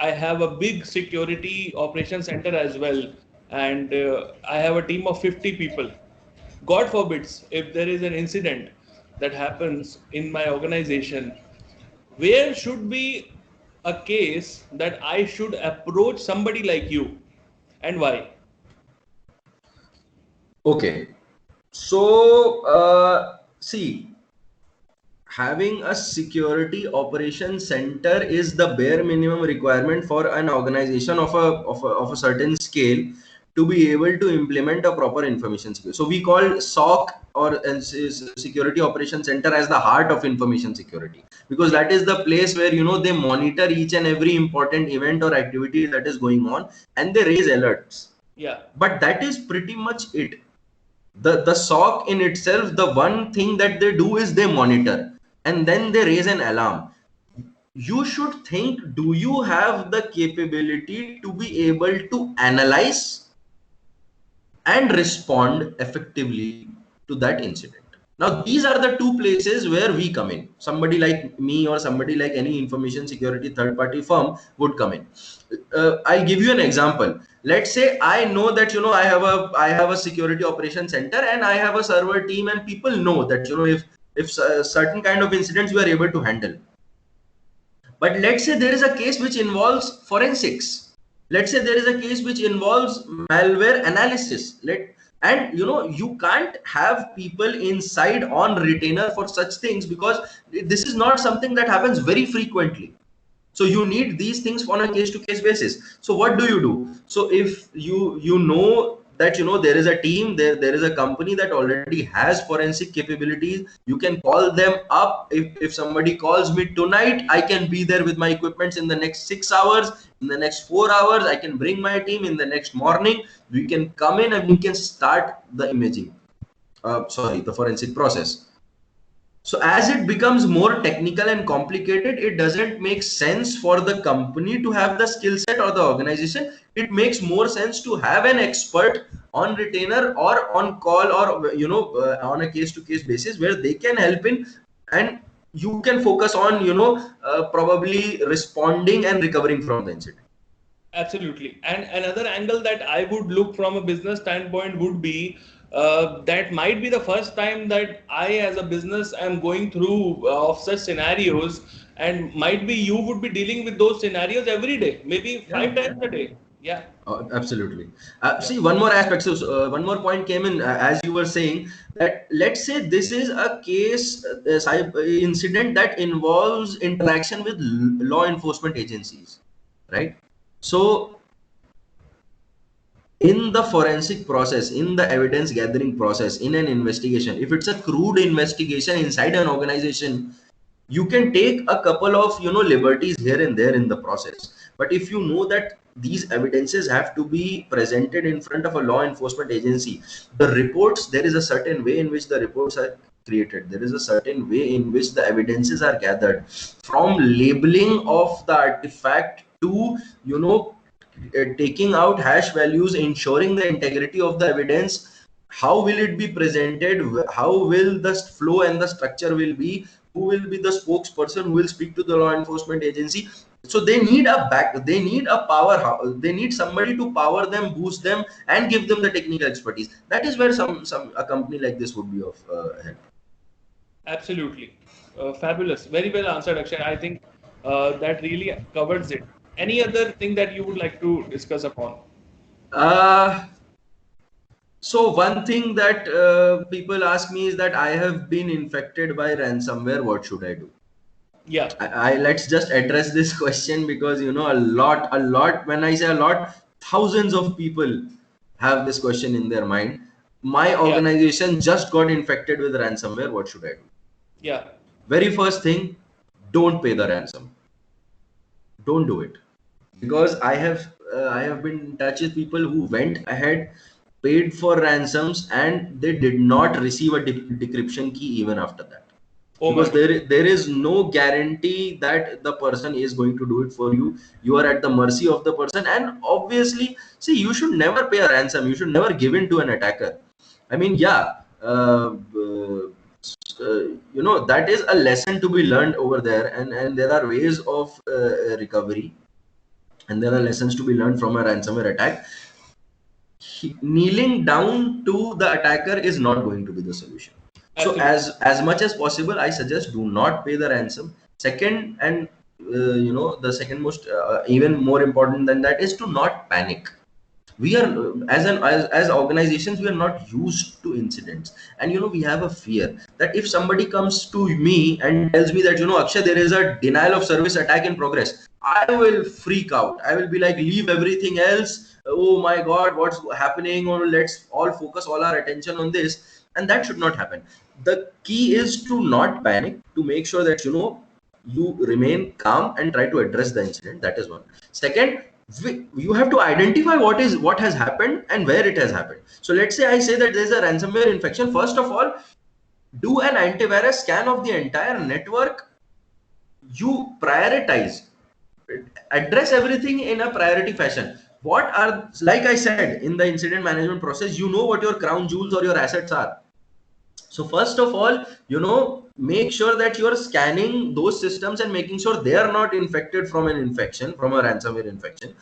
I have a big security operation center as well, and I have a team of 50 people. God forbids, if there is an incident that happens in my organization, where should be a case that I should approach somebody like you, and why? Okay. So, see, having a security operation center is the bare minimum requirement for an organization of a certain scale to be able to implement a proper information security. So we call SOC, or security operation center, as the heart of information security, because Yeah, that is the place where they monitor each and every important event or activity that is going on, and they raise alerts. yeah, But that is pretty much it. The SOC in itself, the one thing that they do is they monitor, and then they raise an alarm. You should think, do you have the capability to be able to analyze and respond effectively to that incident? Now, these are the two places where we come in. Somebody like me or somebody like any information security third party firm would come in. I'll give you an example. Let's say I know that I have a security operation center, and I have a server team, and people know that if certain kind of incidents we are able to handle. But let's say there is a case which involves forensics. Let's say there is a case which involves malware analysis. And you can't have people inside on retainer for such things, because this is not something that happens very frequently. So you need these things on a case to case basis. So what do you do? So if you know that there is a team, there is a company that already has forensic capabilities, you can call them up. If somebody calls me tonight, I can be there with my equipments in the next 6 hours, in the next 4 hours. I can bring my team in the next morning. We can come in and we can start the imaging, the forensic process. So as it becomes more technical and complicated, it doesn't make sense for the company to have the skill set, or the organization. It makes more sense to have an expert on retainer or on call, or on a case to case basis, where they can help in, and you can focus on probably responding and recovering from the incident. absolutely. And another angle that I would look from a business standpoint would be, that might be the first time that I, as a business, am going through of such scenarios, and might be you would be dealing with those scenarios every day, maybe Yeah. 5 times a day. Yeah, Absolutely. yeah, See, one more aspect. So, one more point came in as you were saying that, let's say this is a case, incident that involves interaction with law enforcement agencies, right? So, in the forensic process, in the evidence gathering process, in an investigation, if it's a crude investigation inside an organization, You can take a couple of liberties here and there in the process, but if you know that these evidences have to be presented in front of a law enforcement agency, the reports, there is a certain way in which the reports are created, there is a certain way in which the evidences are gathered, from labeling of the artifact to taking out hash values, ensuring the integrity of the evidence, how will it be presented, how will the flow and the structure will be, who will be the spokesperson who will speak to the law enforcement agency. So they need a they need a power, they need somebody to power them, boost them, and give them the technical expertise. That is where some a company like this would be of help. Absolutely. Fabulous. Very well answered, Akshay. I think that really covers it. Any other thing that you would like to discuss upon? uh So one thing that people ask me is that I have been infected by ransomware. What should I do? Yeah. I let's just address this question, because a lot. When I say a lot, thousands of people have this question in their mind. My Yeah. organization just got infected with ransomware. What should I do? Yeah. Very first thing, don't pay the ransom. Don't do it, because I have been in touch with people who went ahead, paid for ransoms, and they did not receive a decryption key even after that, Oh my because God. there is no guarantee that the person is going to do it for you. You are at the mercy of the person, and obviously, see, you should never pay a ransom, you should never give in to an attacker. I mean, yeah, that is a lesson to be learned over there, and there are ways of recovery, and there are lessons to be learned from a ransomware attack. Kneeling down to the attacker is not going to be the solution. So Absolutely. as much as possible, I suggest do not pay the ransom. Second, and the second most even more important than that is to not panic. We are as organizations, we are not used to incidents, and we have a fear that if somebody comes to me and tells me that, Akshay, there is a denial of service attack in progress, I will freak out. I will be like, leave everything else, oh my god, what's happening, or let's all focus all our attention on this. And that should not happen. The key is to not panic, to make sure that you remain calm and try to address the incident. That is one. Second, you have to identify what has happened and where it has happened. So let's say I say that there's a ransomware infection. First of all, do an antivirus scan of the entire network. You prioritize, address everything in a priority fashion. What are, like I said, in the incident management process, what your crown jewels or your assets are. So first of all, make sure that you are scanning those systems and making sure they are not infected from an infection, from a ransomware infection.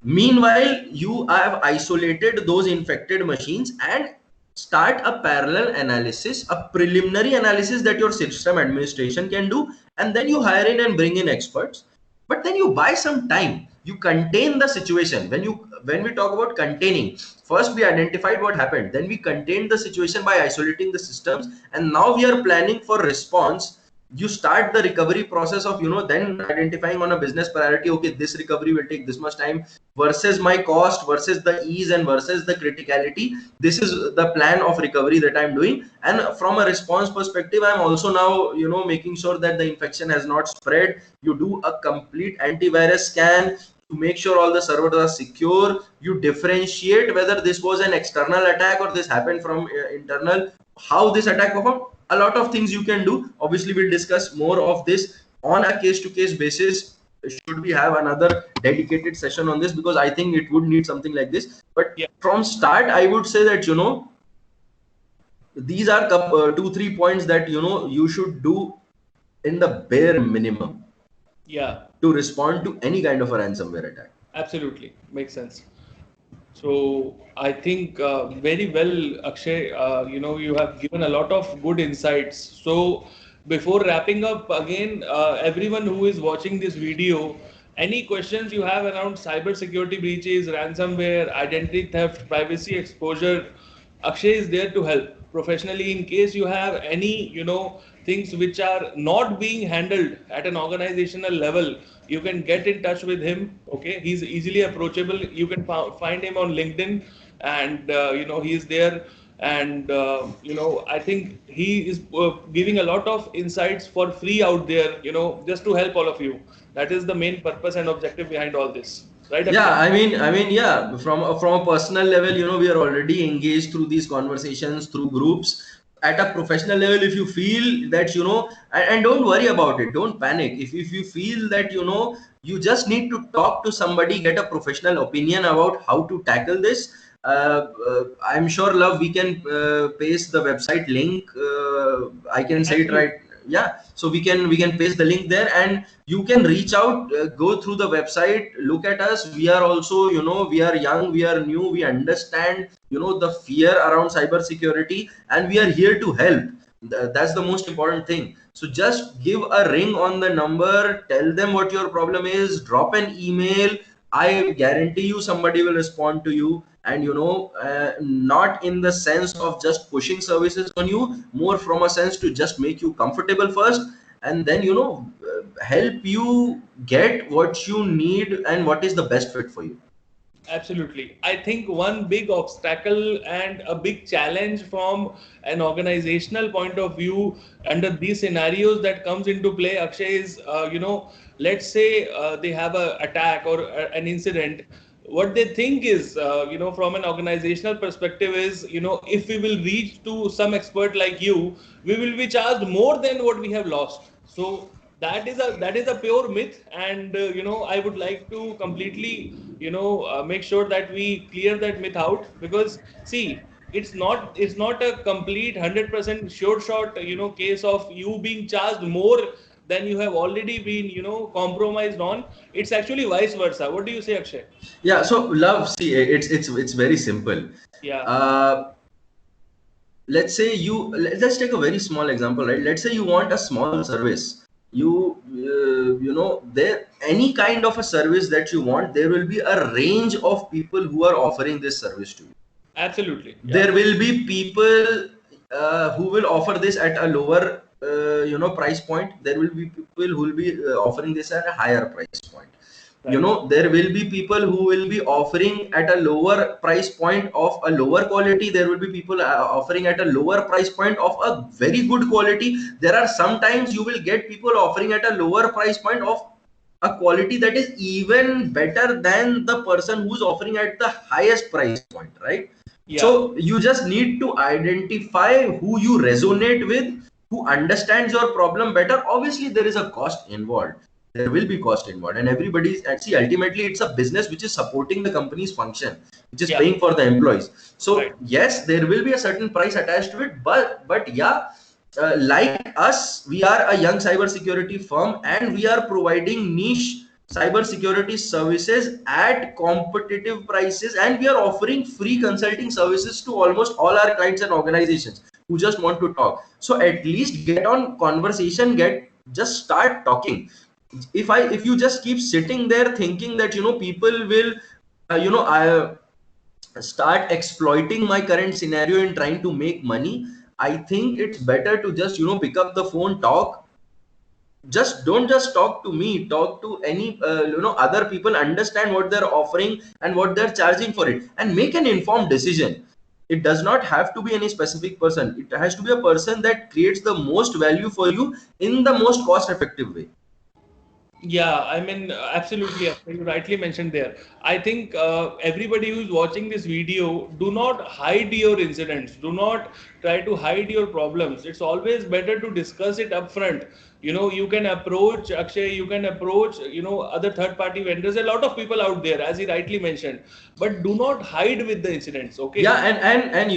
Meanwhile, you have isolated those infected machines and start a parallel analysis, a preliminary analysis that your system administration can do, and then you hire in and bring in experts. But then you buy some time. You contain the situation. When we talk about containing, first we identified what happened, then we contained the situation by isolating the systems, and now we are planning for response. You start the recovery process of then identifying on a business priority, okay, this recovery will take this much time versus my cost versus the ease and versus the criticality. This is the plan of recovery that I'm doing. And from a response perspective, I'm also now making sure that the infection has not spread. You do a complete antivirus scan to make sure all the servers are secure. You differentiate whether this was an external attack or this happened from internal. How this attack performed, a lot of things you can do. Obviously, we'll discuss more of this on a case-to-case basis. Should we have another dedicated session on this, because I think it would need something like this. But Yeah. from start, I would say that these are 2-3 points that you should do in the bare minimum Yeah. to respond to any kind of a ransomware attack. Absolutely. Makes sense. So I think very well, Akshay. You have given a lot of good insights. So before wrapping up, again, everyone who is watching this video, any questions you have around cyber security breaches, ransomware, identity theft, privacy exposure, Akshay is there to help professionally. In case you have any, things which are not being handled at an organizational level, you can get in touch with him. Okay, he's easily approachable. You can find him on LinkedIn, and he is there. and I think he is giving a lot of insights for free out there, just to help all of you. That is the main purpose and objective behind all this, right, Yeah, Akshay? yeah. From a personal level, we are already engaged through these conversations through groups. At a professional level, if you feel that and don't worry about it, don't panic. If you feel that you just need to talk to somebody, get a professional opinion about how to tackle this. I'm sure, love, we can paste the website link. I can say it right. Absolutely. Yeah, so we can paste the link there, and you can reach out, go through the website, look at us. We are also, we are young, we are new, we understand the fear around cyber security, and we are here to help. That's the most important thing. So just give a ring on the number, tell them what your problem is, drop an email. I guarantee you somebody will respond to you. And not in the sense of just pushing services on you, more from a sense to just make you comfortable first, and then help you get what you need and what is the best fit for you. Absolutely. I think one big obstacle and a big challenge from an organizational point of view under these scenarios that comes into play, Akshay, is, let's say they have a attack or an incident. What they think is, from an organizational perspective is, if we will reach to some expert like you, we will be charged more than what we have lost. So that is a pure myth, and I would like to completely make sure that we clear that myth out, because see, it's not a complete 100% sure shot case of you being charged more than you have already been compromised on. It's actually vice versa. What do you say, Akshay? Yeah, so love, see, it's very simple. Yeah, uh, let's say let's take a very small example, right? Let's say you want a small service. There, any kind of a service that you want, there will be a range of people who are offering this service to you. absolutely. Yeah, There will be people who will offer this at a lower price point. There will be people who will be offering this at a higher price point. right. There will be people who will be offering at a lower price point of a lower quality. There will be people offering at a lower price point of a very good quality. There are sometimes you will get people offering at a lower price point of a quality that is even better than the person who's offering at the highest price point, right? Yeah, So you just need to identify who you resonate with, who understands your problem better. Obviously, there is a cost involved. There will be cost involved, and everybody's actually ultimately it's a business which is supporting the company's function, which is yeah, paying for the employees. right. So yes, there will be a certain price attached to it, but yeah, like us, we are a young cybersecurity firm, and we are providing niche cybersecurity services at competitive prices, and we are offering free consulting services to almost all our clients and organizations who just want to talk. So at least get on conversation, just start talking. If you just keep sitting there thinking that people will I start exploiting my current scenario and trying to make money, I think it's better to just pick up the phone, talk. Just don't just talk to me, talk to any other people, understand what they're offering and what they're charging for it, and make an informed decision. It does not have to be any specific person. It has to be a person that creates the most value for you in the most cost effective way. Yeah, I mean, absolutely. You rightly mentioned there. I think everybody who's watching this video, do not hide your incidents. Do not try to hide your problems. It's always better to discuss it upfront. You can approach Akshay, you can approach, other third-party vendors. A lot of people out there, as he rightly mentioned, but do not hide with the incidents. Yeah, Okay. and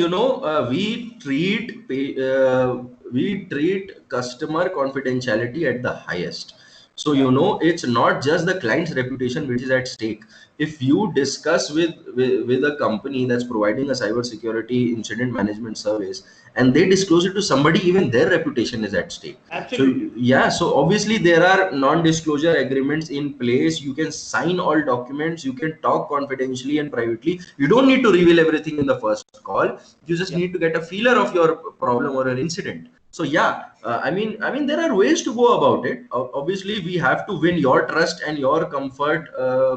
we treat customer confidentiality at the highest. So Yeah. it's not just the client's reputation which is at stake. If you discuss with a company that's providing a cybersecurity incident management service, and they disclose it to somebody, even their reputation is at stake. So Absolutely. yeah, so obviously there are non-disclosure agreements in place. You can sign all documents, you can talk confidentially and privately. You don't need to reveal everything in the first call. You just Yeah. need to get a feeler of your problem or an incident. So yeah, I mean there are ways to go about it. Obviously we have to win your trust and your comfort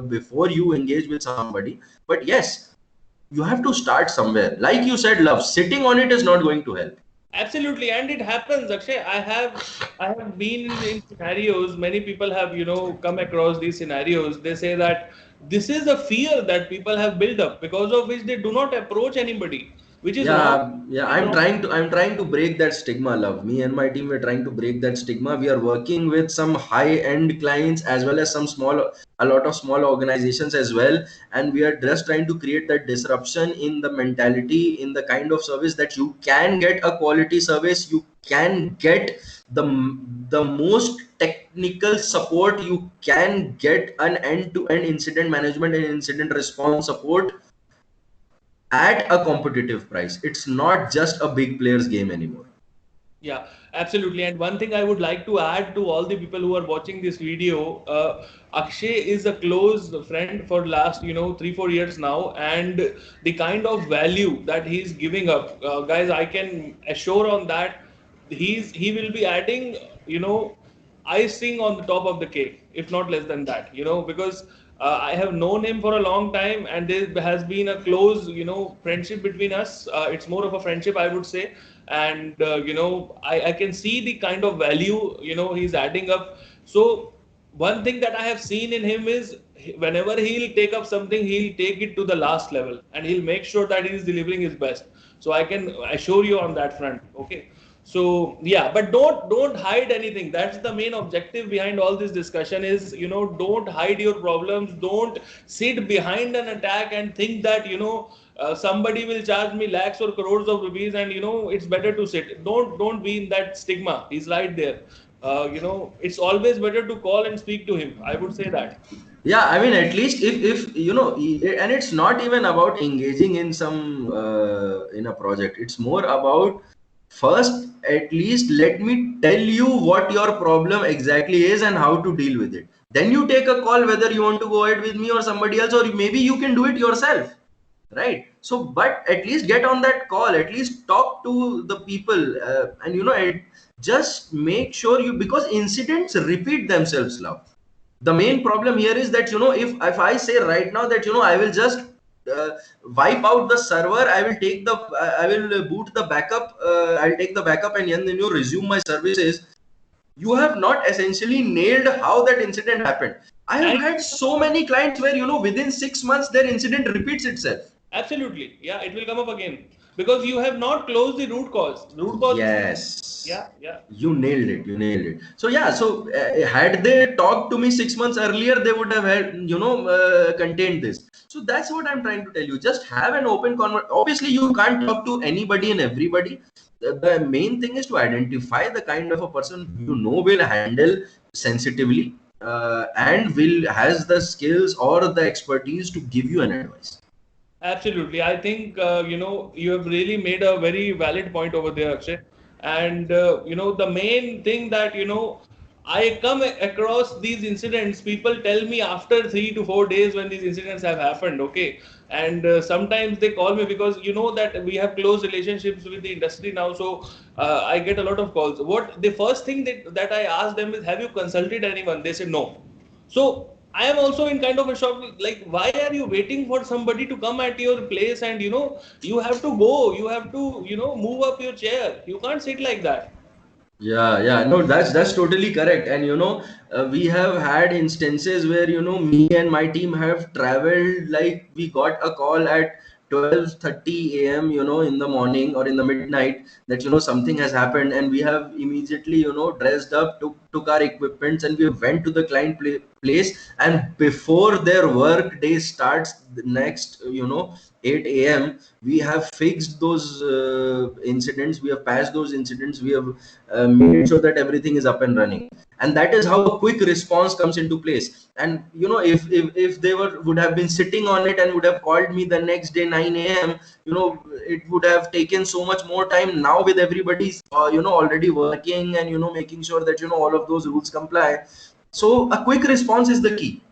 before you engage with somebody. But yes, you have to start somewhere. Like you said, love, sitting on it is not going to help. Absolutely, and it happens, Akshay. I have been in scenarios. Many people have, come across these scenarios. They say that this is a fear that people have built up, because of which they do not approach anybody, which is wrong. Yeah, Which is wrong. I'm trying to break that stigma, love. Me and my team, we're trying to break that stigma. We are working with some high-end clients as well as a lot of small organizations as well. And we are just trying to create that disruption in the mentality, in the kind of service that you can get a quality service, you can get the the most technical support, you can get an end-to-end incident management and incident response support at a competitive price. It's not just a big players game anymore. Yeah, absolutely. And one thing I would like to add to all the people who are watching this video, Akshay is a close friend for last, 3, 4 years now, and the kind of value that he's giving up, guys, I can assure on that he will be adding, icing on the top of the cake, if not less than that, because I have known him for a long time, and there has been a close, friendship between us. It's more of a friendship, I would say. And, I can see the kind of value, he's adding up. So, one thing that I have seen in him is whenever he'll take up something, he'll take it to the last level, and he'll make sure that he's delivering his best. So I can assure you on that front. Okay. So yeah, but don't hide anything. That's the main objective behind all this discussion is, don't hide your problems. Don't sit behind an attack and think that, somebody will charge me lakhs or crores of rupees, and it's better to sit. Don't be in that stigma. He's right there. It's always better to call and speak to him. I would say that. Yeah, I mean, at least if you know, and it's not even about engaging in some in a project. It's more about first, at least let me tell you what your problem exactly is and how to deal with it. Then you take a call whether you want to go ahead with me or somebody else, or maybe you can do it yourself, right? So but at least get on that call, at least talk to the people, and just make sure you, because incidents repeat themselves, love. The main problem here is that if I say right now that I will just uh, wipe out the server, I will take the I will boot the backup, I'll take the backup and then resume my services. You have not essentially nailed how that incident happened. I have And had so many clients where within 6 months their incident repeats itself. absolutely, yeah, it will come up again because you have not closed the root cause. The root cause is, Yes, yeah, yeah. you nailed it. You nailed it. So yeah, so had they talked to me 6 months earlier, they would have had contained this. So that's what I'm trying to tell you. Just have an open conversation. Obviously, you can't talk to anybody and everybody. The main thing is to identify the kind of a person you know will handle sensitively, and will has the skills or the expertise to give you an advice. Absolutely. I think, you have really made a very valid point over there, Akshay. And, the main thing that, I come across these incidents, people tell me after 3 to 4 days when these incidents have happened, okay? And sometimes they call me because, that we have close relationships with the industry now. So I get a lot of calls. What the first thing that I ask them is, have you consulted anyone? They say no. So I am also in kind of a shock. Like, why are you waiting for somebody to come at your place? And you have to go. You have to, move up your chair. You can't sit like that. Yeah, no, that's totally correct. And we have had instances where me and my team have traveled, like we got a call at 12:30 a.m. In the morning or in the midnight, that something has happened, and we have immediately dressed up, took our equipments, and we went to the place. And before their work day starts the next 8 a.m., we have fixed those incidents, we have patched those incidents, we have made sure that everything is up and running. And that is how a quick response comes into place. And if they would have been sitting on it and would have called me the next day 9 a.m., it would have taken so much more time. Now with everybody's already working, and making sure that all of those rules comply. So a quick response is the key,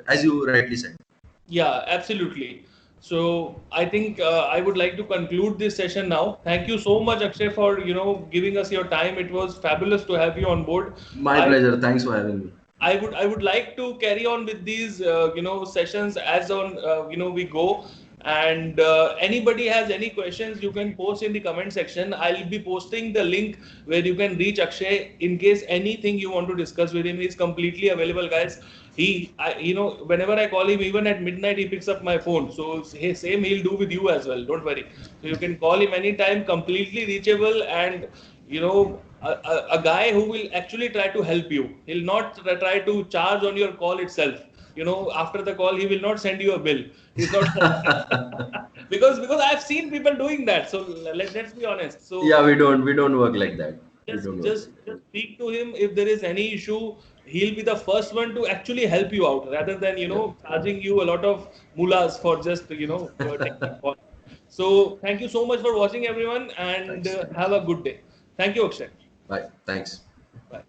as you rightly said. Yeah, absolutely. So I think I would like to conclude this session now. Thank you so much, Akshay, for giving us your time. It was fabulous to have you on board. My I pleasure, thanks for having me. I would like to carry on with these sessions as on we go, And anybody has any questions, you can post in the comment section. I'll be posting the link where you can reach Akshay in case anything you want to discuss with him. He's completely available, guys. Whenever I call him, even at midnight, he picks up my phone. So same he'll do with you as well. Don't worry. So you can call him anytime, completely reachable, and a guy who will actually try to help you. He'll not try to charge on your call itself. After the call, he will not send you a bill. He's not because I've seen people doing that. So let's be honest. So Yeah, we don't work like that. We just don't work just like that. just speak to him if there is any issue. He'll be the first one to actually help you out, rather than Yeah. charging you a lot of mullahs for just taking a call. So thank you so much for watching, everyone, and Thanks. have a good day. Thank you, Akshay. Bye. Thanks. Bye.